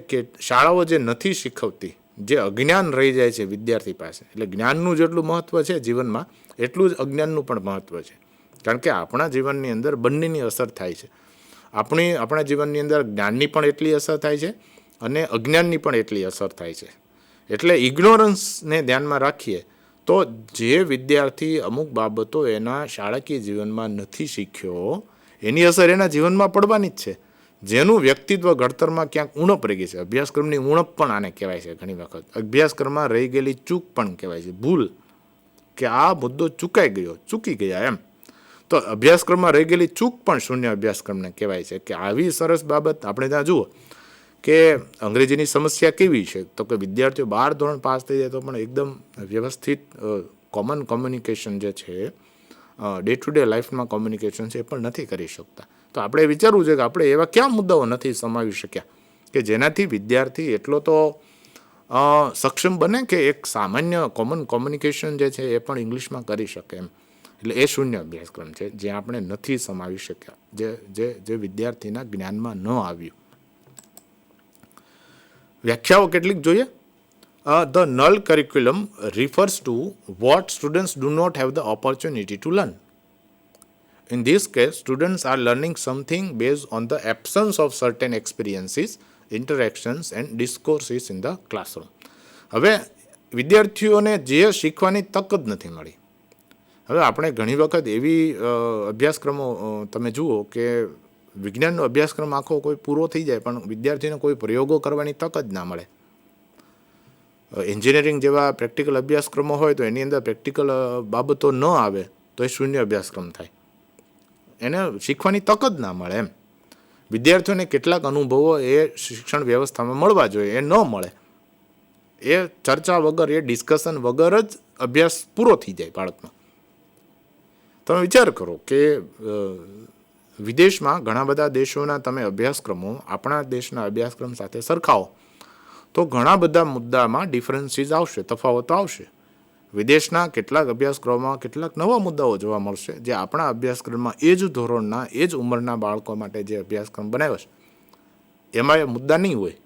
કે શાળાઓ જે નથી શીખવતી, જે અજ્ઞાન રહી જાય છે વિદ્યાર્થી પાસે, એટલે જ્ઞાનનું જેટલું મહત્વ છે જીવનમાં, એટલું જ અજ્ઞાનનું પણ મહત્વ છે. કારણ કે આપણા જીવનની અંદર બંનેની અસર થાય છે. આપણા જીવનની અંદર જ્ઞાનની પણ એટલી અસર થાય છે અને અજ્ઞાનની પણ એટલી અસર થાય છે. એટલે ઇગ્નોરન્સને ધ્યાનમાં રાખીએ તો જે વિદ્યાર્થી અમુક બાબતો એના શાળાકીય જીવનમાં નથી શીખ્યો, એની અસર એના જીવનમાં પડવાની જ છે. જેનું વ્યક્તિત્વ ઘડતરમાં ક્યાંક ઉણપ રહી ગઈ છે. અભ્યાસક્રમની ઉણપ પણ આને કહેવાય છે. ઘણી વખત અભ્યાસક્રમમાં રહી ગયેલી ચૂક પણ કહેવાય છે, ભૂલ, કે આ મુદ્દો ચૂકી ગયા એમ. તો અભ્યાસક્રમમાં રહી ગયેલી ચૂક પણ શૂન્ય અભ્યાસક્રમને કહેવાય છે. કે આવી સરસ બાબત આપણે ત્યાં જુઓ કે અંગ્રેજીની સમસ્યા કેવી છે, તો કે વિદ્યાર્થીઓ 12 ધોરણ પાસ થઈ જાય તો પણ એકદમ વ્યવસ્થિત કોમન કોમ્યુનિકેશન જે છે, ડે ટુ ડે લાઈફમાં કોમ્યુનિકેશન છે, એ પણ નથી કરી શકતા. તો આપણે વિચારવું છે કે આપણે એવા કયા મુદ્દાઓ નથી સમાવી શક્યા કે જેનાથી વિદ્યાર્થી એટલો તો સક્ષમ બને કે એક સામાન્ય કોમન કોમ્યુનિકેશન જે છે એ પણ ઇંગ્લિશમાં કરી શકે એમ. એટલે એ શૂન્ય અભ્યાસક્રમ છે જે આપણે નથી સમાવી શક્યા, જે વિદ્યાર્થીના જ્ઞાનમાં ન આવ્યું. વ્યાખ્યાઓ કેટલીક જોઈએ. The null curriculum refers to what students do not have the opportunity to learn. In this case, students are learning something based on the absence of certain experiences, interactions and discourses in the classroom. હવે વિદ્યાર્થીઓને જે શીખવાની તક જ નથી મળી. હવે આપણે ઘણી વખત એવી અભ્યાસક્રમો તમે જુઓ કે વિજ્ઞાનનો અભ્યાસક્રમ આખો કોઈ પૂરો થઈ જાય પણ વિદ્યાર્થીને કોઈ પ્રયોગો કરવાની તક જ ના મળે. એન્જિનિયરિંગ જેવા પ્રેક્ટિકલ અભ્યાસક્રમો હોય તો એની અંદર પ્રેક્ટિકલ બાબતો ન આવે તો એ શૂન્ય અભ્યાસક્રમ થાય. એને શીખવાની તક જ ના મળે એમ. વિદ્યાર્થીઓને કેટલાક અનુભવો એ શિક્ષણ વ્યવસ્થામાં મળવા જોઈએ, એ ન મળે. એ ચર્ચા વગર, એ ડિસ્કશન વગર જ અભ્યાસ પૂરો થઈ જાય બાળકનો. તમે વિચાર કરો કે વિદેશમાં ઘણા બધા દેશોના તમે અભ્યાસક્રમો આપણા દેશના અભ્યાસક્રમ સાથે સરખાવો તો ઘણા બધા મુદ્દામાં ડિફરન્સીસ આવશે, તફાવતો આવશે. વિદેશના કેટલાક અભ્યાસક્રમોમાં કેટલાક નવા મુદ્દાઓ જોવા મળશે જે આપણા અભ્યાસક્રમમાં એ જ ધોરણના, એ જ ઉંમરના બાળકો માટે જે અભ્યાસક્રમ બનાવ્યો છે એમાં એ મુદ્દા નહીં હોય.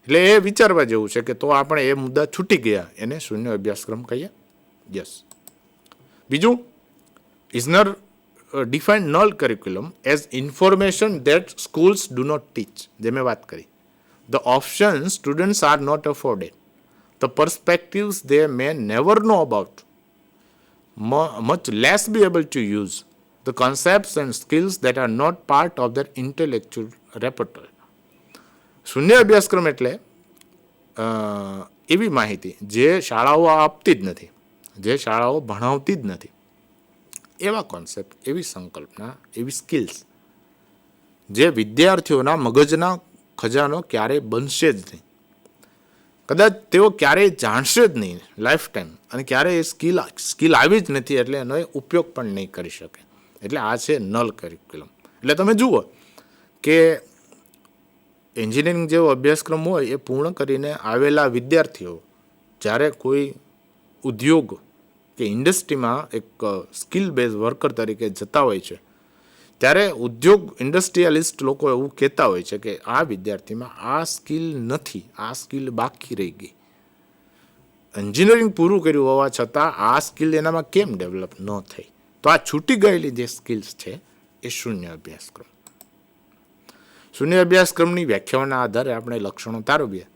એટલે એ વિચારવા જેવું છે કે તો આપણે એ મુદ્દા છૂટી ગયા એને શૂન્ય અભ્યાસક્રમ કહીએ. યસ. બીજું, Eisner define null curriculum as information that schools do not teach. જે મેં વાત કરી, the options students are not afforded, the perspectives they may never know about, much less be able to use, the concepts and skills that are not part of their intellectual repertoire. શૂન્ય અભ્યાસક્રમ એટલે એવી માહિતી જે શાળાઓ આપતી જ નથી, જે શાળાઓ ભણાવતી જ નથી, એવા કોન્સેપ્ટ, એવી સંકલ્પના, એવી સ્કિલ્સ જે વિદ્યાર્થીઓના મગજના ખજાનો ક્યારેય બનશે જ નહીં, કદાચ તેઓ ક્યારેય જાણશે જ નહીં લાઈફ ટાઈમ, અને ક્યારેય એ સ્કિલ આવી જ નથી એટલે એનો ઉપયોગ પણ નહીં કરી શકે. એટલે આ છે નલ કરિક્યુલમ. એટલે તમે જુઓ કે એન્જિનિયરિંગ જેવો અભ્યાસક્રમ હોય એ પૂર્ણ કરીને આવેલા વિદ્યાર્થીઓ જ્યારે કોઈ ઉદ્યોગ કે ઇન્ડસ્ટ્રીમાં એક સ્કિલ બેઝ વર્કર તરીકે જતા હોય છે, ત્યારે ઉદ્યોગ ઇન્ડસ્ટ્રીયાલિસ્ટ લોકો એવું કહેતા હોય છે કે આ વિદ્યાર્થીમાં આ સ્કિલ નથી, આ સ્કિલ બાકી રહી ગઈ. એન્જિનિયરિંગ પૂરું કર્યું હોવા છતાં આ સ્કિલ એનામાં કેમ ડેવલપ ન થઈ? તો આ છૂટી ગયેલી જે સ્કિલ્સ છે એ શૂન્ય અભ્યાસક્રમ. શૂન્ય અભ્યાસક્રમની વ્યાખ્યાઓના આધારે આપણે લક્ષણો તારવીએ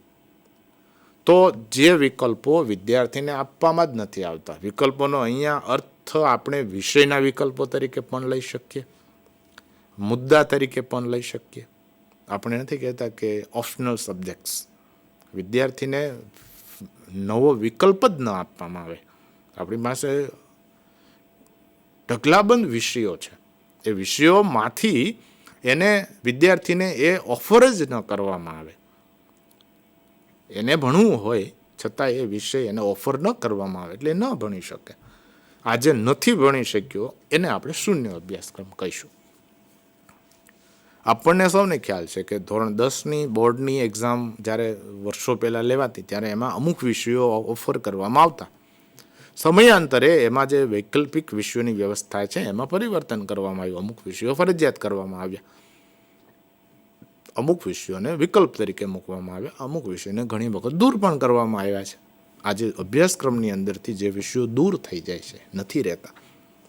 તો જે વિકલ્પો વિદ્યાર્થીને આપવામાં જ નથી આવતા, વિકલ્પોનો અહીંયા અર્થ આપણે વિષયના વિકલ્પો તરીકે પણ લઈ શકીએ, મુદ્દા તરીકે પણ લઈ શકીએ. આપણે નથી કહેતા કે ઓપ્શનલ સબ્જેક્ટ્સ, વિદ્યાર્થીને નવો વિકલ્પ જ ન આપવામાં આવે. આપણી પાસે ઢગલાબંધ વિષયો છે, એ વિષયોમાંથી એને વિદ્યાર્થીને એ ઓફર જ ન કરવામાં આવે. એને ભણવું હોય છતાં એ વિષય એને ઓફર ન કરવામાં આવે એટલે ન ભણી શકે. આજે નથી ભણી શક્યો એને આપણે શૂન્ય અભ્યાસક્રમ કહીશું. આપણને સૌને ખ્યાલ છે કે ધોરણ 10ની બોર્ડની એક્ઝામ જ્યારે વર્ષો પહેલાં લેવાતી ત્યારે એમાં અમુક વિષયો ઓફર કરવામાં આવતા. સમયાંતરે એમાં જે વૈકલ્પિક વિષયોની વ્યવસ્થા છે એમાં પરિવર્તન કરવામાં આવ્યું. અમુક વિષયો ફરજિયાત કરવામાં આવ્યા, અમુક વિષયોને વિકલ્પ તરીકે મૂકવામાં આવ્યા, અમુક વિષયોને ઘણી વખત દૂર પણ કરવામાં આવ્યા છે. આજે અભ્યાસક્રમની અંદરથી જે વિષયો દૂર થઈ જાય છે, નથી રહેતા,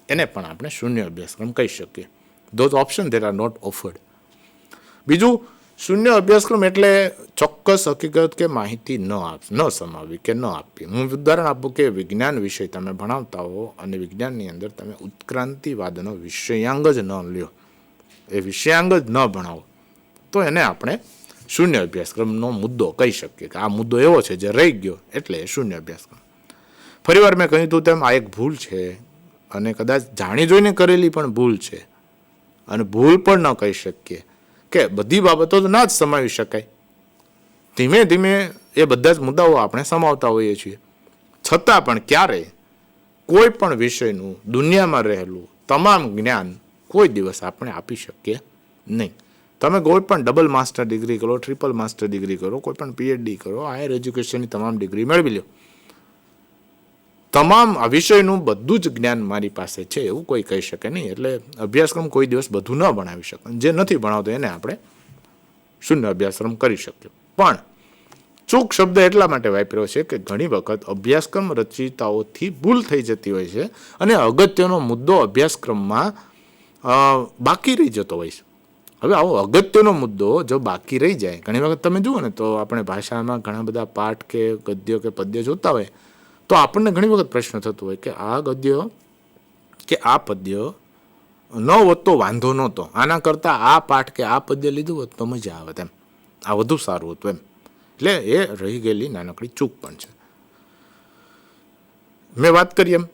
એને પણ આપણે શૂન્ય અભ્યાસક્રમ કહી શકીએ. Those option there are not offered. બીજું, શૂન્ય અભ્યાસક્રમ એટલે ચોક્કસ હકીકત કે માહિતી ન સમાવવી કે ન આપવી. હું ઉદાહરણ આપું કે વિજ્ઞાન વિષય તમે ભણાવતા હો અને વિજ્ઞાનની અંદર તમે ઉત્ક્રાંતિવાદનો વિષયાંગ જ ન લ્યો, એ વિષયાંગ જ ન ભણાવો, તો એને આપણે શૂન્ય અભ્યાસક્રમનો મુદ્દો કહી શકીએ કે આ મુદ્દો એવો છે જે રહી ગયો એટલે શૂન્ય અભ્યાસક્રમ. ફરીવાર મેં કહ્યું હતું તેમ આ એક ભૂલ છે અને કદાચ જાણી જોઈને કરેલી પણ ભૂલ છે, અને ભૂલ પણ ન કહી શકીએ કે બધી બાબતો તો ના જ સમાવી શકાય. ધીમે ધીમે એ બધા જ મુદ્દાઓ આપણે સમાવતા હોઈએ છીએ, છતાં પણ ક્યારેય કોઈ પણ વિષયનું દુનિયામાં રહેલું તમામ જ્ઞાન કોઈ દિવસ આપણે આપી શકીએ નહીં. તમે કોઈ પણ ડબલ માસ્ટર ડિગ્રી કરો, ટ્રિપલ માસ્ટર ડિગ્રી કરો, કોઈ પણ પીએચડી કરો, હાયર એજ્યુકેશનની તમામ ડિગ્રી મેળવી લો, તમામ આ વિષયનું બધું જ જ્ઞાન મારી પાસે છે એવું કોઈ કહી શકે નહીં. એટલે અભ્યાસક્રમ કોઈ દિવસ બધું ન ભણાવી શકે. જે નથી ભણાવતો એને આપણે શૂન્ય અભ્યાસક્રમ કરી શકીએ. પણ ચૂક શબ્દ એટલા માટે વાપર્યો છે કે ઘણી વખત અભ્યાસક્રમ રચયિતાઓથી ભૂલ થઈ જતી હોય છે અને અગત્યનો મુદ્દો અભ્યાસક્રમમાં બાકી રહી જતો હોય છે. હવે આવો અગત્યનો મુદ્દો જો બાકી રહી જાય, ઘણી વખત તમે જુઓ ને તો આપણે ભાષામાં ઘણા બધા પાઠ કે ગદ્ય કે પદ્ય જોતા હોય તો આપણને ઘણી વખત પ્રશ્ન થતો હોય કે આ ગદ્ય કે આ પદ્ય ન હોત તો વાંધો નહોતો, આના કરતાં આ પાઠ કે આ પદ્ય લીધું હોત તો મજા આવે તેમ, આ વધુ સારું હતું એમ. એટલે એ રહી ગયેલી નાનકડી ચૂક પણ છે. મેં વાત કરી એમ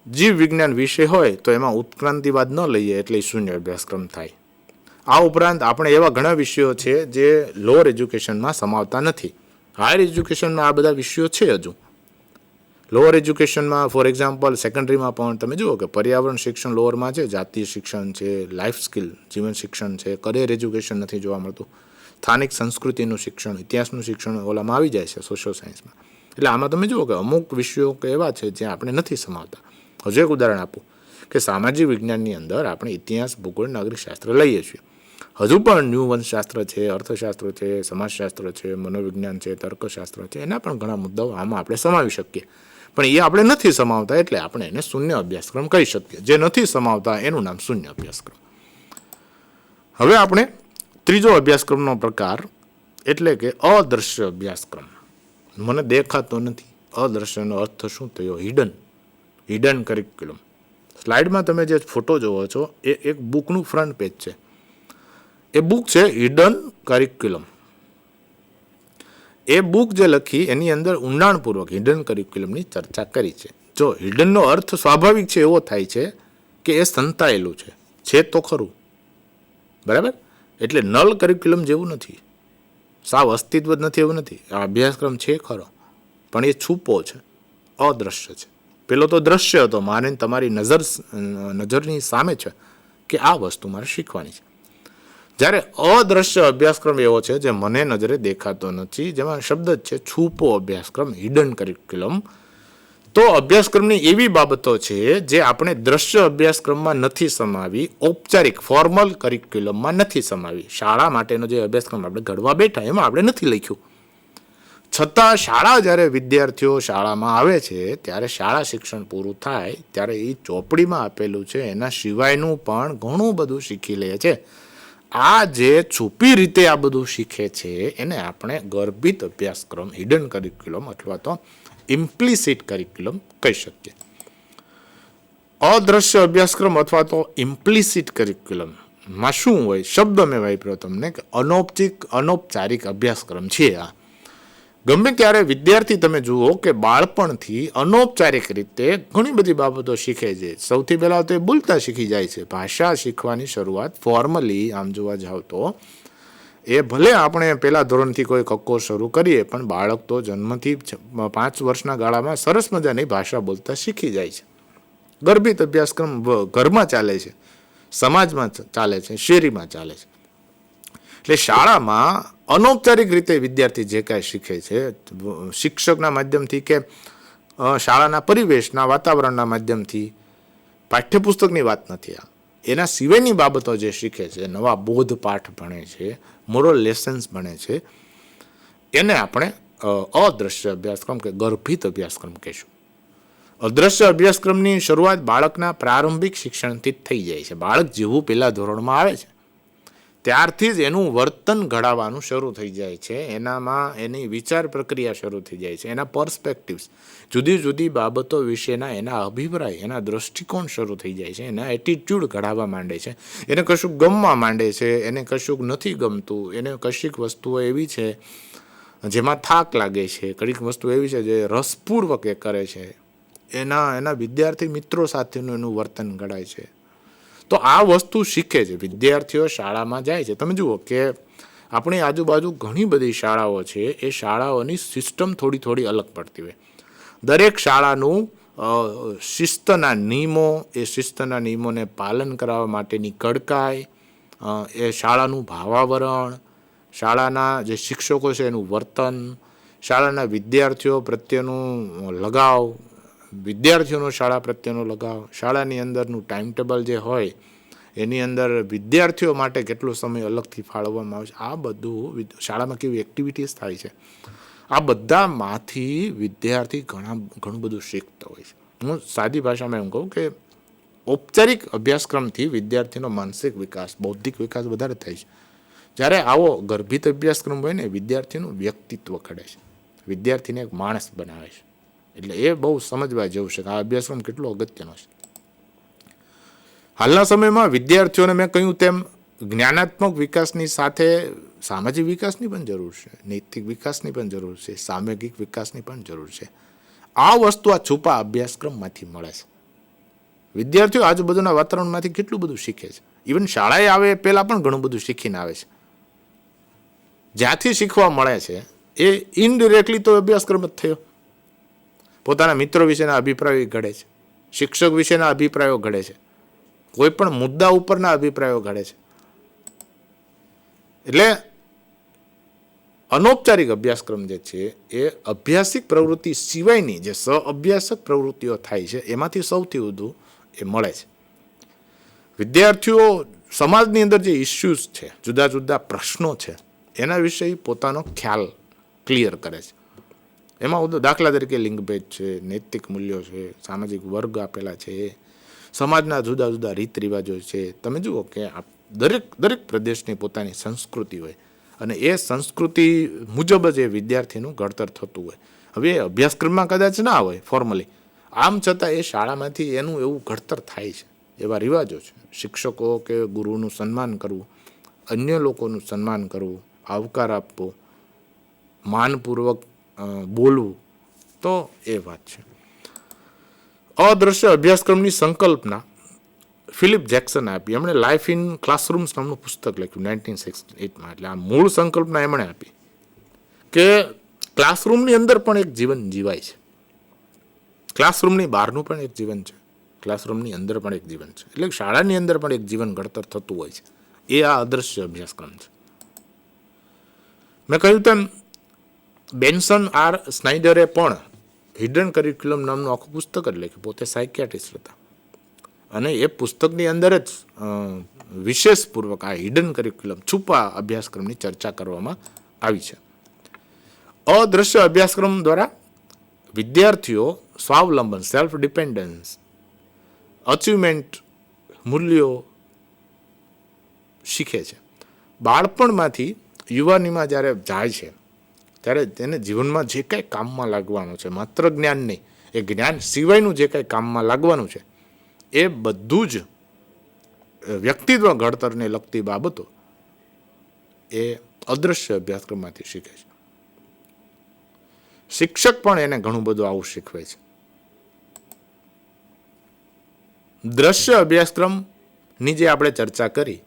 જીવ વિજ્ઞાન વિષય હોય તો એમાં ઉત્ક્રાંતિવાદ ન લઈએ એટલે શૂન્ય અભ્યાસક્રમ થાય. આ ઉપરાંત આપણે એવા ઘણા વિષયો છે જે લોઅર એજ્યુકેશનમાં સમાવતા નથી. હાયર એજ્યુકેશનમાં આ બધા વિષયો છે હજુ. લોઅર એજ્યુકેશનમાં ફોર એક્ઝામ્પલ સેકન્ડરીમાં પણ તમે જુઓ કે પર્યાવરણ શિક્ષણ લોઅરમાં છે, જાતીય શિક્ષણ છે, લાઈફ સ્કિલ જીવન શિક્ષણ છે, કરિયર એજ્યુકેશન નથી જોવા મળતું, સ્થાનિક સંસ્કૃતિનું શિક્ષણ, ઇતિહાસનું શિક્ષણ ઓલામાં આવી જાય છે સોશિયલ સાયન્સમાં. એટલે આમાં તમે જુઓ કે અમુક વિષયો કે એવા છે જે આપણે નથી સમાવતા. હજુ એક ઉદાહરણ આપું કે સામાજિક વિજ્ઞાનની અંદર આપણે ઇતિહાસ, ભૂગોળ, નાગરિકશાસ્ત્ર લઈએ છીએ. હજુ પણ ન્યૂવંશશાસ્ત્ર છે, અર્થશાસ્ત્ર છે, સમાજશાસ્ત્ર છે, મનોવિજ્ઞાન છે, તર્કશાસ્ત્ર છે, એના પણ ઘણા મુદ્દાઓ આમાં આપણે સમાવી શકીએ. પણ એ આપણે નથી સમાવતા એટલે આપણે એને શૂન્ય અભ્યાસક્રમ કહી શકીએ. જે નથી સમાવતા એનું નામ શૂન્ય અભ્યાસક્રમ. હવે આપણે ત્રીજો અભ્યાસક્રમનો પ્રકાર એટલે કે અદ્રશ્ય અભ્યાસક્રમ. મને દેખાતો નથી. અદ્રશ્યનો અર્થ શું થયો? Hidden curriculum. સ્લાઇડમાં તમે જે ફોટો જોવો છો એ એક બુકનું ફ્રન્ટ પેજ છે. એ બુક છે હિડન કરિક્યુલમ. એ બુક જે લખી એની અંદર ઊંડાણપૂર્વક હિડન કરિક્યુલમની ચર્ચા કરી છે. જો હિડનનો અર્થ સ્વાભાવિક છે એવો થાય છે કે એ સંતાયેલું છે તો ખરું, બરાબર? એટલે નલ કરિક્યુલમ જેવું નથી, સાવ અસ્તિત્વ જ નથી એવું નથી. આ અભ્યાસક્રમ છે ખરો, પણ એ છૂપો છે, અદ્રશ્ય છે. પેલો તો દ્રશ્ય હતો, મારે તમારી નજરની સામે છે કે આ વસ્તુ મારે શીખવાની છે. જ્યારે અદ્રશ્ય અભ્યાસક્રમ એવો છે જે મને નજરે દેખાતો નથી, જેમાં શબ્દ જ છે છૂપો અભ્યાસક્રમ, હિડન કરિક્યુલમ. તો અભ્યાસક્રમની એવી બાબતો છે જે આપણે દ્રશ્ય અભ્યાસક્રમમાં નથી સમાવી, ઔપચારિક ફોર્મલ કરિક્યુલમમાં નથી સમાવી. શાળા માટેનો જે અભ્યાસક્રમ આપણે ઘડવા બેઠા એમાં આપણે નથી લખ્યું. છતાં શાળા જ્યારે વિદ્યાર્થીઓ શાળામાં આવે છે ત્યારે શાળા શિક્ષણ પૂરું થાય ત્યારે એ ચોપડીમાં આપેલું છે એના સિવાયનું પણ ઘણું બધું શીખી લે છે. આ જે છુપી રીતે આ બધું શીખે છે એને આપણે ગર્ભિત અભ્યાસક્રમ, હિડન કરિક્યુલમ અથવા તો ઇમ્પ્લિસિટ કરિક્યુલમ કહી શકીએ. અદ્રશ્ય અભ્યાસક્રમ અથવા તો ઇમ્પ્લિસિટ કરિક્યુલમમાં શું હોય? શબ્દ મેં વાપર્યો તમને કે અનૌપચારિક અભ્યાસક્રમ છે આ. ગમે ત્યારે વિદ્યાર્થી તમે જુઓ કે બાળપણથી અનૌપચારિક રીતે ઘણી બધી બાબતો શીખે છે. સૌથી પહેલાં તો એ બોલતા શીખી જાય છે. ભાષા શીખવાની શરૂઆત ફોર્મલી આમ જોવા જાવ તો એ ભલે આપણે પહેલા ધોરણથી કોઈ કક્કો શરૂ કરીએ પણ બાળક તો જન્મથી 5 વર્ષના ગાળામાં સરસ મજાની ભાષા બોલતા શીખી જાય છે. ગર્ભિત અભ્યાસક્રમ ઘરમાં ચાલે છે, સમાજમાં ચાલે છે, શેરીમાં ચાલે છે. એટલે શાળામાં અનૌપચારિક રીતે વિદ્યાર્થી જે કાંઈ શીખે છે, શિક્ષકના માધ્યમથી કે શાળાના પરિવેશના વાતાવરણના માધ્યમથી, પાઠ્યપુસ્તકની વાત નથી આ, એના સિવાયની બાબતો જે શીખે છે, નવા બોધપાઠ ભણે છે, મોરલ લેસન્સ ભણે છે, એને આપણે અદ્રશ્ય અભ્યાસક્રમ કે ગર્ભિત અભ્યાસક્રમ કહીશું. અદ્રશ્ય અભ્યાસક્રમની શરૂઆત બાળકના પ્રારંભિક શિક્ષણથી જ થઈ જાય છે. બાળક જેવું પહેલા ધોરણમાં આવે છે ત્યારથી જ એનું વર્તન ઘડાવવાનું શરૂ થઈ જાય છે. એનામાં એની વિચાર પ્રક્રિયા શરૂ થઈ જાય છે. એના પર્સપેક્ટિવ્સ, જુદી જુદી બાબતો વિશેના એના અભિપ્રાય, એના દૃષ્ટિકોણ શરૂ થઈ જાય છે. એના એટીટ્યૂડ ઘડાવવા માંડે છે. એને કશુંક ગમવા માંડે છે, એને કશુંક નથી ગમતું, એને કશીક વસ્તુઓ એવી છે જેમાં થાક લાગે છે, કડીક વસ્તુ એવી છે જે રસપૂર્વક એ કરે છે. એના વિદ્યાર્થી મિત્રો સાથેનું એનું વર્તન ઘડાય છે. તો આ વસ્તુ શીખે છે. વિદ્યાર્થીઓ શાળામાં જાય છે. તમે જુઓ કે આપણી આજુબાજુ ઘણી બધી શાળાઓ છે, એ શાળાઓની સિસ્ટમ થોડી અલગ પડતી હોય. દરેક શાળાનું શિસ્તના નિયમો, એ શિસ્તના નિયમોને પાલન કરાવવા માટેની કડકાઈ, એ શાળાનું ભાવાવરણ, શાળાના જે શિક્ષકો છે એનું વર્તન, શાળાના વિદ્યાર્થીઓ પ્રત્યેનું લગાવ, વિદ્યાર્થીઓનો શાળા પ્રત્યેનો લગાવ, શાળાની અંદરનું ટાઈમ ટેબલ જે હોય એની અંદર વિદ્યાર્થીઓ માટે કેટલો સમય અલગથી ફાળવવામાં આવે છે, આ બધું શાળામાં કેવી એક્ટિવિટીઝ થાય છે, આ બધામાંથી વિદ્યાર્થી ઘણું બધું શીખતો હોય છે. હું સાદી ભાષામાં એમ કહું કે ઔપચારિક અભ્યાસક્રમથી વિદ્યાર્થીનો માનસિક વિકાસ, બૌદ્ધિક વિકાસ વધારે થાય છે. જ્યારે આવો ગર્ભિત અભ્યાસક્રમ હોય ને, વિદ્યાર્થીનું વ્યક્તિત્વ ઘડે છે, વિદ્યાર્થીને એક માણસ બનાવે છે. એટલે એ બહુ સમજવા જેવું છે કે આ અભ્યાસક્રમ કેટલો અગત્યનો છે. હાલના સમયમાં વિદ્યાર્થીઓને મેં કહ્યું તેમ જ્ઞાનાત્મક વિકાસની સાથે સામાજિક વિકાસની પણ જરૂર છે, નૈતિક વિકાસની પણ જરૂર છે, સામૂહિક વિકાસની પણ જરૂર છે. આ વસ્તુ આ છુપા અભ્યાસક્રમમાંથી મળે છે. વિદ્યાર્થીઓ આજુબાજુના વાતાવરણમાંથી કેટલું બધું શીખે છે. ઇવન શાળાએ આવે એ પહેલાં પણ ઘણું બધું શીખીને આવે છે. જ્યાંથી શીખવા મળે છે એ ઇનડિરેક્ટલી તો અભ્યાસક્રમ જ થયો. પોતાના મિત્રો વિશેના અભિપ્રાયો ઘડે છે, શિક્ષક વિશેના અભિપ્રાયો ઘડે છે, કોઈ પણ મુદ્દા ઉપરના અભિપ્રાયો ઘડે છે. એટલે અનૌપચારિક અભ્યાસક્રમ જે છે એ અભ્યાસિક પ્રવૃત્તિ સિવાયની જે સઅભ્યાસક પ્રવૃત્તિઓ થાય છે એમાંથી સૌથી વધુ એ મળે છે. વિદ્યાર્થીઓ સમાજની અંદર જે ઇસ્યુઝ છે, જુદા જુદા પ્રશ્નો છે, એના વિશે પોતાનો ખ્યાલ ક્લિયર કરે છે. એમાં દાખલા તરીકે લિંગભેદ છે, નૈતિક મૂલ્યો છે, સામાજિક વર્ગ આપેલા છે, સમાજના જુદા જુદા રીત રિવાજો છે. તમે જુઓ કે દરેક પ્રદેશની પોતાની સંસ્કૃતિ હોય અને એ સંસ્કૃતિ મુજબ જ એ વિદ્યાર્થીનું ઘડતર થતું હોય. હવે એ અભ્યાસક્રમમાં કદાચ ના હોય ફોર્મલી, આમ છતાં એ શાળામાંથી એનું એવું ઘડતર થાય છે. એવા રિવાજો છે. શિક્ષકો કે ગુરુનું સન્માન કરવું, અન્ય લોકોનું સન્માન કરવું, આવકાર આપવો, માનપૂર્વક બોલવું, તો એ વાત છે. અદ્રશ્ય અભ્યાસક્રમની સંકલ્પના ફિલિપ જેક્સન આપી. એમણે લાઈફ ઇન ક્લાસરૂમ્સ નામનું પુસ્તક લખ્યું 1968માં. એટલે આ મૂળ સંકલ્પના એમણે આપી કે ક્લાસરૂમની અંદર પણ એક જીવન જીવાય છે, ક્લાસરૂમની બહારનું પણ એક જીવન છે, ક્લાસરૂમની અંદર પણ એક જીવન છે. એટલે શાળાની અંદર પણ એક જીવન ઘડતર થતું હોય છે. એ આ અદ્રશ્ય અભ્યાસક્રમ છે. મેં કહ્યું તેમ બેન્સન આર સ્નાઇડરે પણ હિડન કરિક્યુલમ નામનું આખું પુસ્તક જ લખ્યું. પોતે સાયકિયાટ્રિસ્ટ હતા અને એ પુસ્તકની અંદર જ વિશેષપૂર્વક આ હિડન કરિક્યુલમ, છુપા અભ્યાસક્રમની ચર્ચા કરવામાં આવી છે. અદ્રશ્ય અભ્યાસક્રમ દ્વારા વિદ્યાર્થીઓ સ્વાવલંબન, સેલ્ફ ડિપેન્ડન્સ, અચીવમેન્ટ મૂલ્યો શીખે છે. બાળપણમાંથી યુવાનીમાં જ્યારે જાય છે ત્યારે તેને જીવનમાં જે કાંઈ કામમાં લાગવાનું છે, માત્ર જ્ઞાન નહીં, એ જ્ઞાન સિવાયનું જે કાંઈ કામમાં લાગવાનું છે, એ બધું જ વ્યક્તિત્વ ઘડતરને લગતી બાબતો એ અદ્રશ્ય અભ્યાસક્રમમાંથી શીખે છે. શિક્ષક પણ એને ઘણું બધું આવું શીખવે છે. દ્રશ્ય અભ્યાસક્રમની જે આપણે ચર્ચા કરી,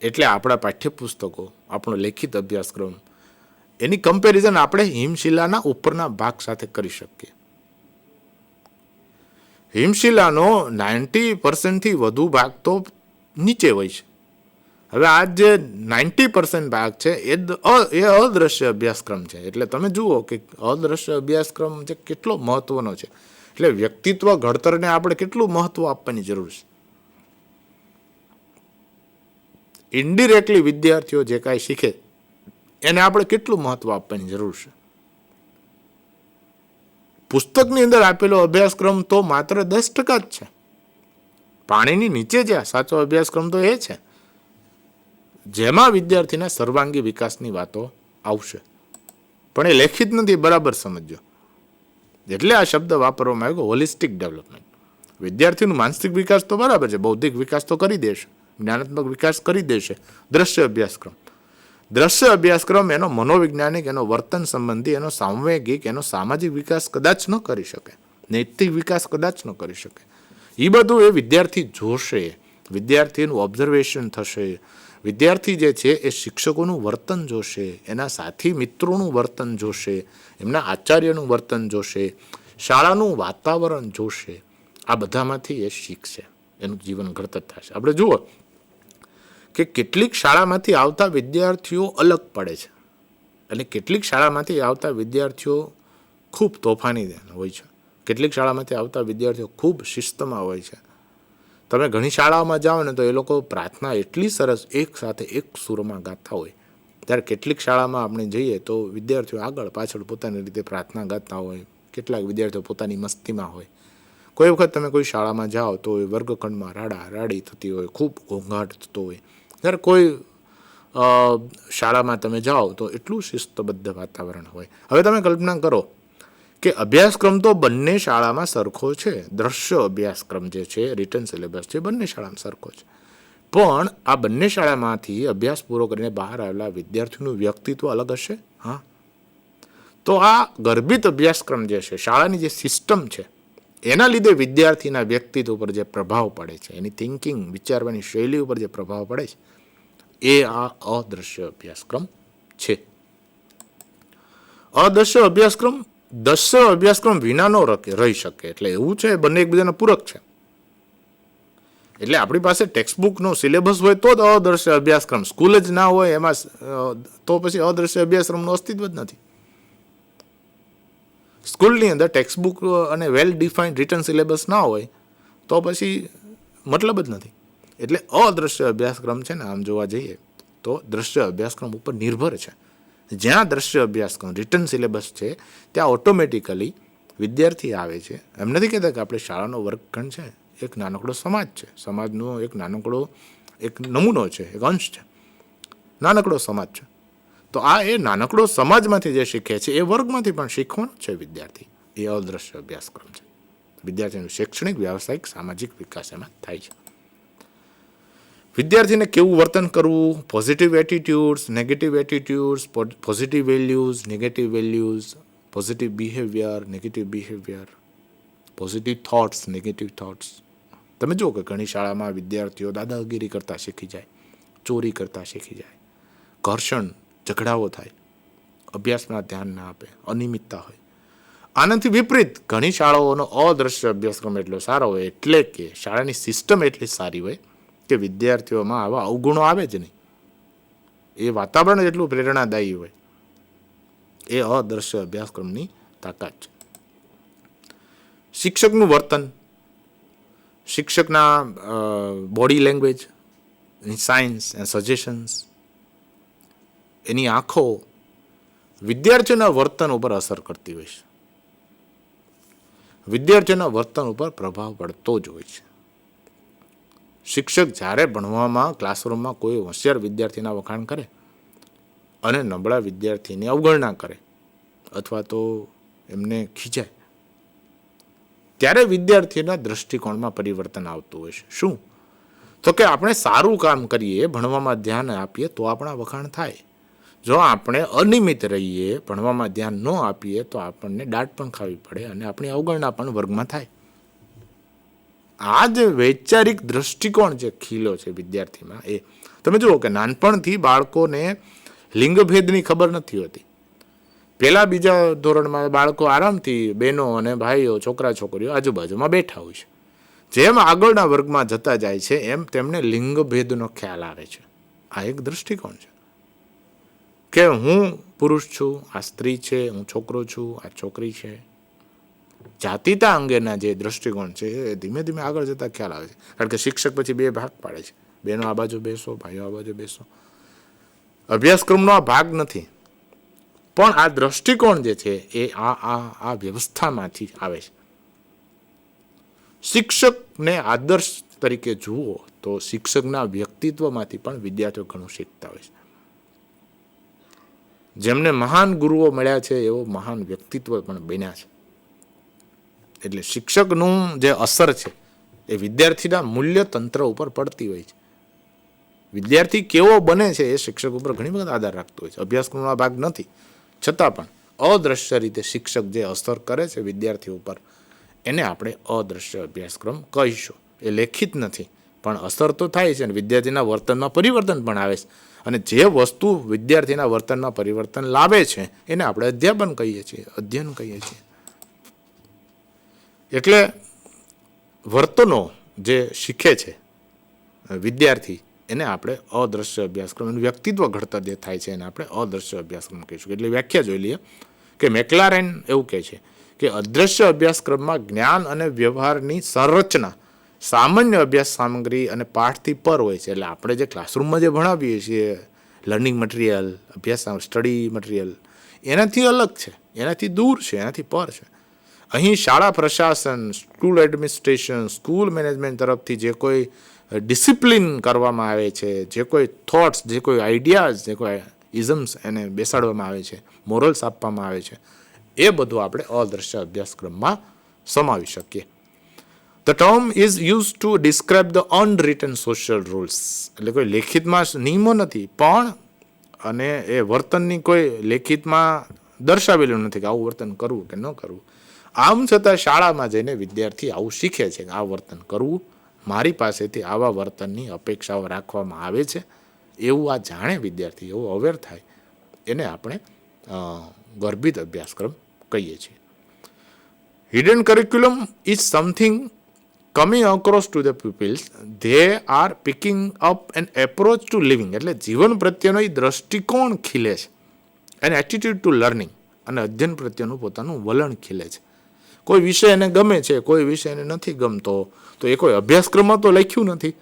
એટલે આપણા પાઠ્યપુસ્તકો, આપણો લેખિત અભ્યાસક્રમ, એની કમ્પેરિઝન આપણે હિમશિલાના ઉપરના ભાગ સાથે કરી શકીએ. હિમશિલાનો 90% વધુ ભાગ તો નીચે હોય છે. હવે આ જે 90% ભાગ છે એ અદ્રશ્ય અભ્યાસક્રમ છે. એટલે તમે જુઓ કે અદ્રશ્ય અભ્યાસક્રમ જે કેટલો મહત્વનો છે. એટલે વ્યક્તિત્વ ઘડતરને આપણે કેટલું મહત્વ આપવાની જરૂર છે. ઇનડિરેક્ટલી વિદ્યાર્થીઓ જે કાંઈ શીખે એને આપણે કેટલું મહત્વ આપવાની જરૂર છે. પુસ્તકની અંદર આપેલો અભ્યાસક્રમ તો માત્ર 10% જ છે. પાણીની નીચે જે સાચો અભ્યાસક્રમ તો એ છે જેમાં વિદ્યાર્થીના સર્વાંગી વિકાસની વાતો આવશે. પણ એ લેખિત નથી, બરાબર સમજો. એટલે આ શબ્દ વાપરવામાં આવ્યો, હોલિસ્ટિક ડેવલપમેન્ટ. વિદ્યાર્થીનું માનસિક વિકાસ તો બરાબર છે, બૌદ્ધિક વિકાસ તો કરી દેશે, જ્ઞાનાત્મક વિકાસ કરી દેશે દ્રશ્ય અભ્યાસક્રમ. દ્રશ્ય અભ્યાસક્રમ એનો મનોવૈજ્ઞાનિક, એનો વર્તન સંબંધી, એનો સાંવેગિક, એનો સામાજિક વિકાસ કદાચ ન કરી શકે, નૈતિક વિકાસ કદાચ ન કરી શકે. એ બધું એ વિદ્યાર્થી જોશે, વિદ્યાર્થીનું ઓબ્ઝર્વેશન થશે. વિદ્યાર્થી જે છે એ શિક્ષકોનું વર્તન જોશે, એના સાથી મિત્રોનું વર્તન જોશે, એમના આચાર્યનું વર્તન જોશે, શાળાનું વાતાવરણ જોશે. આ બધામાંથી એ શીખશે, એનું જીવન ઘડતર થશે. આપણે જુઓ કે કેટલીક શાળામાંથી આવતા વિદ્યાર્થીઓ અલગ પડે છે અને કેટલીક શાળામાંથી આવતા વિદ્યાર્થીઓ ખૂબ તોફાની હોય છે. કેટલીક શાળામાંથી આવતા વિદ્યાર્થીઓ ખૂબ શિસ્તમાં હોય છે. તમે ઘણી શાળાઓમાં જાઓ ને તો એ લોકો પ્રાર્થના એટલી સરસ એક સાથે એક સુરમાં ગાતા હોય, ત્યારે કેટલીક શાળામાં આપણે જઈએ તો વિદ્યાર્થીઓ આગળ પાછળ પોતાની રીતે પ્રાર્થના ગાતા હોય, કેટલાક વિદ્યાર્થીઓ પોતાની મસ્તીમાં હોય. કોઈ વખત તમે કોઈ શાળામાં જાઓ તો એ વર્ગખંડમાં રાડી થતી હોય, ખૂબ ઘોંઘાટ થતો હોય. જ્યારે કોઈ શાળામાં તમે જાઓ તો એટલું શિસ્તબદ્ધ વાતાવરણ હોય. હવે તમે કલ્પના કરો કે અભ્યાસક્રમ તો બંને શાળામાં સરખો છે. દ્રશ્ય અભ્યાસક્રમ જે છે, રિટન સિલેબસ છે, બંને શાળામાં સરખો છે. પણ આ બંને શાળામાંથી અભ્યાસ પૂરો કરીને બહાર આવેલા વિદ્યાર્થીનું વ્યક્તિત્વ અલગ હશે. હા, તો આ ગર્ભિત અભ્યાસક્રમ જે છે, શાળાની જે સિસ્ટમ છે, એના લીધે વિદ્યાર્થીના વ્યક્તિત્વ ઉપર જે પ્રભાવ પડે છે, એની થિંકિંગ, વિચારવાની શૈલી ઉપર જે પ્રભાવ પડે છે, એ આ અદ્રશ્ય અભ્યાસક્રમ છે. અદ્રશ્ય અભ્યાસક્રમ દ્રશ્ય અભ્યાસક્રમ વિના ન રહી શકે. એટલે એવું છે, બંને એકબીજાના પૂરક છે. એટલે આપણી પાસે ટેક્સ્ટબુકનો સિલેબસ હોય તો જ અદ્રશ્ય અભ્યાસક્રમ, સ્કૂલ જ ના હોય એમાં તો પછી અદ્રશ્ય અભ્યાસક્રમનું અસ્તિત્વ જ નથી. સ્કૂલની અંદર ટેક્સ્ટબુક અને વેલ ડિફાઇન્ડ રિટન સિલેબસ ના હોય તો પછી મતલબ જ નથી. એટલે અદ્રશ્ય અભ્યાસક્રમ છે ને, આમ જોવા જઈએ તો દ્રશ્ય અભ્યાસક્રમ ઉપર નિર્ભર છે. જ્યાં દ્રશ્ય અભ્યાસક્રમ રિટર્ન સિલેબસ છે ત્યાં ઓટોમેટિકલી વિદ્યાર્થી આવે છે. એમ નથી કહેતા કે આપણે શાળાનો વર્ગખંડ છે એક નાનકડો સમાજ છે, સમાજનો એક નાનકડો એક નમૂનો છે, એક અંશ છે, નાનકડો સમાજ છે. તો આ એ નાનકડો સમાજમાંથી જે શીખે છે એ વર્ગમાંથી પણ શીખવાનો છે વિદ્યાર્થી. એ અદ્રશ્ય અભ્યાસક્રમ છે. વિદ્યાર્થીનું શૈક્ષણિક, વ્યવસાયિક, સામાજિક વિકાસ એમાં થાય છે. વિદ્યાર્થીને કેવું વર્તન કરવું, positive એટીટ્યુડ્સ, negative એટીટ્યુડ્સ, positive values, negative values, positive behaviour, negative behaviour, positive thoughts, negative thoughts. તમે જુઓ કે ઘણી શાળામાં વિદ્યાર્થીઓ દાદાગીરી કરતા શીખી જાય, ચોરી કરતા શીખી જાય, ઘર્ષણ, ઝઘડાઓ થાય, અભ્યાસમાં ધ્યાન ના આપે, અનિયમિતતા હોય. આનાથી વિપરીત ઘણી શાળાઓનો અદ્રશ્ય અભ્યાસક્રમ એટલો સારો હોય, એટલે કે શાળાની સિસ્ટમ એટલી સારી હોય કે વિદ્યાર્થીઓમાં આવા અવગુણો આવે જ નહીં. એ વાતાવરણ એટલું પ્રેરણાદાયી હોય. એ અદ્રશ્ય અભ્યાસક્રમની તાકાત છે. શિક્ષકનું વર્તન, શિક્ષકના બોડી લેંગ્વેજ, એની સાયન્સ એન્ડ સજેશન્સ, એની આંખો વિદ્યાર્થીઓના વર્તન ઉપર અસર કરતી હોય છે. વિદ્યાર્થીઓના વર્તન ઉપર પ્રભાવ પડતો જ હોય છે. શિક્ષક જ્યારે ભણવામાં ક્લાસરૂમમાં કોઈ હોશિયાર વિદ્યાર્થીના વખાણ કરે અને નબળા વિદ્યાર્થીની અવગણના કરે અથવા તો એમને ખીજાય, ત્યારે વિદ્યાર્થીના દૃષ્ટિકોણમાં પરિવર્તન આવતું હોય છે. શું? તો કે આપણે સારું કામ કરીએ, ભણવામાં ધ્યાન આપીએ તો આપણા વખાણ થાય. જો આપણે અનિયમિત રહીએ, ભણવામાં ધ્યાન ન આપીએ તો આપણને દાટ પણ ખાવી પડે અને આપણી અવગણના પણ વર્ગમાં થાય. આ જે વૈચારિક દૃષ્ટિકોણ જે ખીલો છે વિદ્યાર્થીમાં, એ તમે જુઓ કે નાનપણથી બાળકોને લિંગભેદની ખબર નથી હોતી. પહેલા બીજા ધોરણમાં બાળકો આરામથી બહેનો અને ભાઈઓ, છોકરા છોકરીઓ આજુબાજુમાં બેઠા હોય છે. જેમ આગળના વર્ગમાં જતા જાય છે એમ તેમને લિંગભેદનો ખ્યાલ આવે છે. આ એક દૃષ્ટિકોણ છે કે હું પુરુષ છું, આ સ્ત્રી છે, હું છોકરો છું, આ છોકરી છે. જાતિતા અંગેના જે દૃષ્ટિકોણ છે એ ધીમે ધીમે આગળ જતા ખ્યાલ આવે છે. કારણ કે શિક્ષક પછી બે ભાગ પાડે છે, બહેનો આ બાજુ બેસો, ભાઈઓ આ બાજુ બેસો. અભ્યાસક્રમનો આ ભાગ નથી, પણ આ દૃષ્ટિકોણ જે છે એ આ વ્યવસ્થામાંથી આવે છે. શિક્ષકને આદર્શ તરીકે જુઓ તો શિક્ષકના વ્યક્તિત્વમાંથી પણ વિદ્યાર્થીઓ ઘણું શીખતા હોય છે. જેમને મહાન ગુરુઓ મળ્યા છે એવો મહાન વ્યક્તિત્વ પણ બન્યા છે. એટલે શિક્ષકનું જે અસર છે એ વિદ્યાર્થીના મૂલ્ય તંત્ર ઉપર પડતી હોય છે. વિદ્યાર્થી કેવો બને છે એ શિક્ષક ઉપર ઘણી વખત આધાર રાખતો હોય છે. અભ્યાસક્રમનો ભાગ નથી, છતાં પણ અદ્રશ્ય રીતે શિક્ષક જે અસર કરે છે વિદ્યાર્થી ઉપર, એને આપણે અદ્રશ્ય અભ્યાસક્રમ કહીશું. એ લેખિત નથી, પણ અસર તો થાય છે અને વિદ્યાર્થીના વર્તનમાં પરિવર્તન પણ આવે છે. અને જે વસ્તુ વિદ્યાર્થીના વર્તનમાં પરિવર્તન લાવે છે એને આપણે અધ્યાપન કહીએ છીએ, અધ્યયન કહીએ છીએ. એટલે વર્તનો જે શીખે છે વિદ્યાર્થી, એને આપણે અદ્રશ્ય અભ્યાસક્રમ, એનું વ્યક્તિત્વ ઘડતર જે થાય છે એને આપણે અદ્રશ્ય અભ્યાસક્રમ કહીશું. એટલે વ્યાખ્યા જોઈ લઈએ કે મેકલારેન એવું કહે છે કે અદ્રશ્ય અભ્યાસક્રમમાં જ્ઞાન અને વ્યવહારની સંરચના સામાન્ય અભ્યાસ સામગ્રી અને પાઠથી પર હોય છે. એટલે આપણે જે ક્લાસરૂમમાં જે ભણાવીએ છીએ લર્નિંગ મટીરિયલ, અભ્યાસ સ્ટડી મટીરિયલ, એનાથી અલગ છે, એનાથી દૂર છે, એનાથી પર છે. અહીં શાળા પ્રશાસન, સ્કૂલ એડમિનિસ્ટ્રેશન, સ્કૂલ મેનેજમેન્ટ તરફથી જે કોઈ ડિસિપ્લિન કરવામાં આવે છે, જે કોઈ થોટ્સ, જે કોઈ આઈડિયાઝ, જે કોઈ ઇઝમ્સ એને બેસાડવામાં આવે છે, મોરલ્સ આપવામાં આવે છે, એ બધું આપણે અદ્રશ્ય અભ્યાસક્રમમાં સમાવી શકીએ. The term is used to describe the unwritten social rules. એટલે કોઈ લેખિતમાં નિયમો નથી, પણ અને એ વર્તનની કોઈ લેખિતમાં દર્શાવેલું નથી કે આવું વર્તન કરવું કે ન કરવું. આમ છતાં શાળામાં જઈને વિદ્યાર્થી આવું શીખે છે કે આ વર્તન કરવું, મારી પાસેથી આવા વર્તનની અપેક્ષાઓ રાખવામાં આવે છે, એવું આ જાણે વિદ્યાર્થી, એવું અવેર થાય, એને આપણે ગર્ભિત અભ્યાસક્રમ કહીએ છીએ. Hidden curriculum is something coming across to the pupils. They are picking up an approach to living. એટલે જીવન પ્રત્યેનો એ દ્રષ્ટિકોણ ખીલે છે, એન એટીટ્યુડ ટુ લર્નિંગ, અને અધ્યયન પ્રત્યેનું પોતાનું વલણ ખીલે છે. કોઈ વિષય એને ગમે છે, કોઈ વિષય એને નથી ગમતો, તો એ કોઈ અભ્યાસક્રમમાં તો લખ્યું નથી,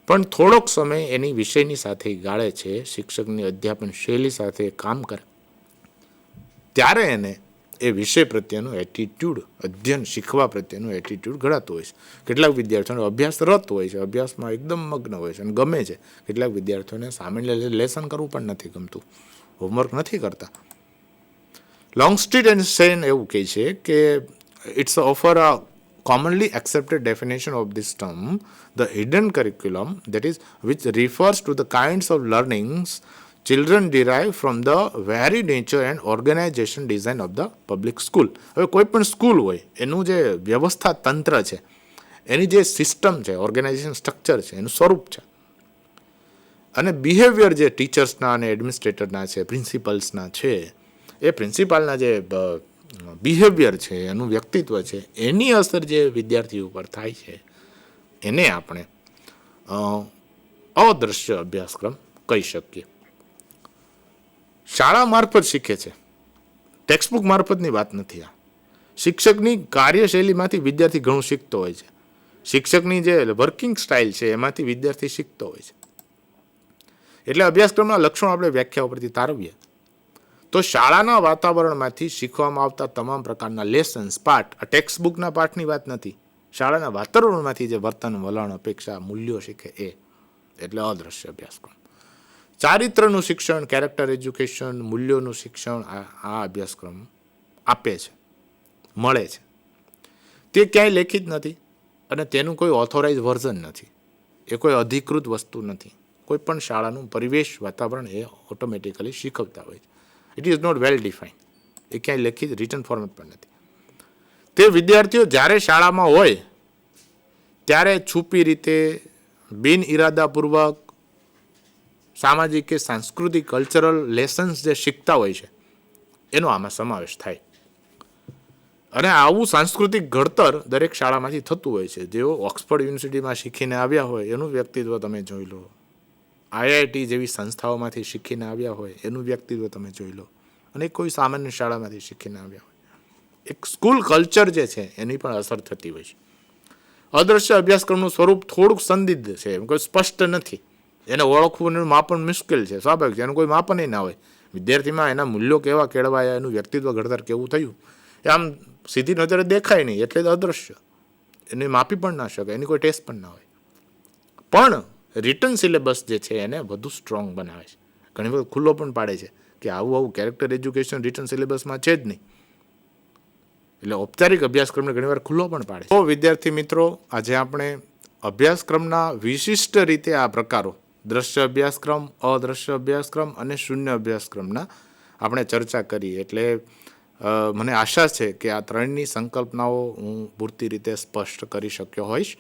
પણ થોડોક સમય એની વિષયની સાથે ગાળે છે, શિક્ષકની અધ્યાપન શૈલી સાથે કામ કરે, ત્યારે એને એ વિષય પ્રત્યેનો એટીટ્યૂડ, અધ્યયન શીખવા પ્રત્યેનો એટીટ્યૂડ ઘડાતો હોય છે. કેટલાક વિદ્યાર્થીઓનો અભ્યાસ રત હોય છે, અભ્યાસમાં એકદમ મગ્ન હોય છે અને ગમે છે. કેટલાક વિદ્યાર્થીઓને સામાન્ય લેસન કરવું પણ નથી ગમતું, હોમવર્ક નથી કરતા. લોંગસ્ટ્રીટ એન્ડ સેન એવું કહે છે કે it's offer a commonly accepted definition of this term, the hidden curriculum, that is, which refers to the kinds of learnings children derive from the very nature and organization design of the public school. હવે કોઈ પણ school હોય એનું જે વ્યવસ્થા તંત્ર છે, એની જે સિસ્ટમ છે, ઓર્ગેનાઇઝેશન સ્ટ્રક્ચર છે, એનું સ્વરૂપ છે, અને બિહેવિયર જે ટીચર્સના અને એડમિનિસ્ટ્રેટરના છે, પ્રિન્સિપલ્સના છે, એ પ્રિન્સિપાલના જે બિહેવિયર છે, એનું વ્યક્તિત્વ છે, એની અસર જે વિદ્યાર્થી ઉપર થાય છે, એને આપણે અદ્રશ્ય અભ્યાસક્રમ કહી શકીએ. શાળા મારફત શીખે છે, ટેક્સ્ટબુક મારફતની વાત નથી. આ શિક્ષકની કાર્યશૈલીમાંથી વિદ્યાર્થી ઘણું શીખતો હોય છે. શિક્ષકની જે વર્કિંગ સ્ટાઇલ છે એમાંથી વિદ્યાર્થી શીખતો હોય છે. એટલે અભ્યાસક્રમના લક્ષણો આપણે વ્યાખ્યા ઉપરથી તારવીએ તો શાળાના વાતાવરણમાંથી શીખવામાં આવતા તમામ પ્રકારના લેસન્સ, પાઠ, આ ટેક્સ્ટબુકના પાઠની વાત નથી, શાળાના વાતાવરણમાંથી જે વર્તન, વલણ, અપેક્ષા, મૂલ્યો શીખે એ, એટલે અદ્રશ્ય અભ્યાસક્રમ. ચારિત્રનું શિક્ષણ, કેરેક્ટર એજ્યુકેશન, મૂલ્યોનું શિક્ષણ આ અભ્યાસક્રમ આપે છે, મળે છે. તે ક્યાંય લેખિત નથી અને તેનું કોઈ ઓથોરાઇઝ વર્ઝન નથી, એ કોઈ અધિકૃત વસ્તુ નથી. કોઈ પણ શાળાનું પરિવેશ, વાતાવરણ એ ઓટોમેટિકલી શીખવતા હોય છે. It is not well defined, એ ક્યાંય લેખિત રિટન ફોર્મેટ પણ નથી. તે વિદ્યાર્થીઓ જ્યારે શાળામાં હોય ત્યારે છુપી રીતે, બિન ઇરાદાપૂર્વક સામાજિક કે સાંસ્કૃતિક કલ્ચરલ લેસન્સ જે શીખતા હોય છે એનો આમાં સમાવેશ થાય. અને આવું સાંસ્કૃતિક ઘડતર દરેક શાળામાંથી થતું હોય છે. જેઓ ઓક્સફર્ડ યુનિવર્સિટીમાં શીખીને આવ્યા હોય એનું વ્યક્તિત્વ તમે જોઈ લો, આઈઆઈટી જેવી સંસ્થાઓમાંથી શીખીને આવ્યા હોય એનું વ્યક્તિત્વ તમે જોઈ લો, અને કોઈ સામાન્ય શાળામાંથી શીખીને આવ્યા હોય, એક સ્કૂલ કલ્ચર જે છે એની પણ અસર થતી હોય છે. અદ્રશ્ય અભ્યાસક્રમનું સ્વરૂપ થોડુંક સંદિગ્ધ છે, એમ કોઈ સ્પષ્ટ નથી. એને ઓળખવું, એનું માપન મુશ્કેલ છે, સ્વાભાવિક છે. એનું કોઈ માપન ના હોય. વિદ્યાર્થીમાં એના મૂલ્યો કેવા કેળવાયા, એનું વ્યક્તિત્વ ઘડતર કેવું થયું, એ આમ સીધી નજરે દેખાય નહીં, એટલે જ અદ્રશ્ય. એને માપી પણ ના શકે, એની કોઈ ટેસ્ટ પણ ના હોય. પણ રિટન સિલેબસ જે છે એને વધુ સ્ટ્રોંગ બનાવે છે. ઘણી વખત ખુલ્લો પણ પાડે છે કે આવું કેરેક્ટર એજ્યુકેશન રિટન સિલેબસમાં છે જ નહીં, એટલે ઔપચારિક અભ્યાસક્રમને ઘણીવાર ખુલ્લો પણ પાડે છે. તો વિદ્યાર્થી મિત્રો, આજે આપણે અભ્યાસક્રમના વિશિષ્ટ રીતે આ પ્રકારો, દ્રશ્ય અભ્યાસક્રમ, અદ્રશ્ય અભ્યાસક્રમ અને શૂન્ય અભ્યાસક્રમના આપણે ચર્ચા કરી. એટલે મને આશા છે કે આ ત્રણની સંકલ્પનાઓ હું પૂરતી રીતે સ્પષ્ટ કરી શક્યો હોઈશ.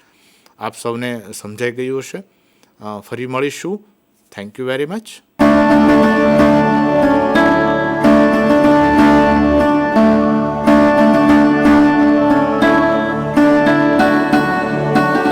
આપ સૌને સમજાઈ ગયું હશે. ફરી મળીશું. Thank you very much.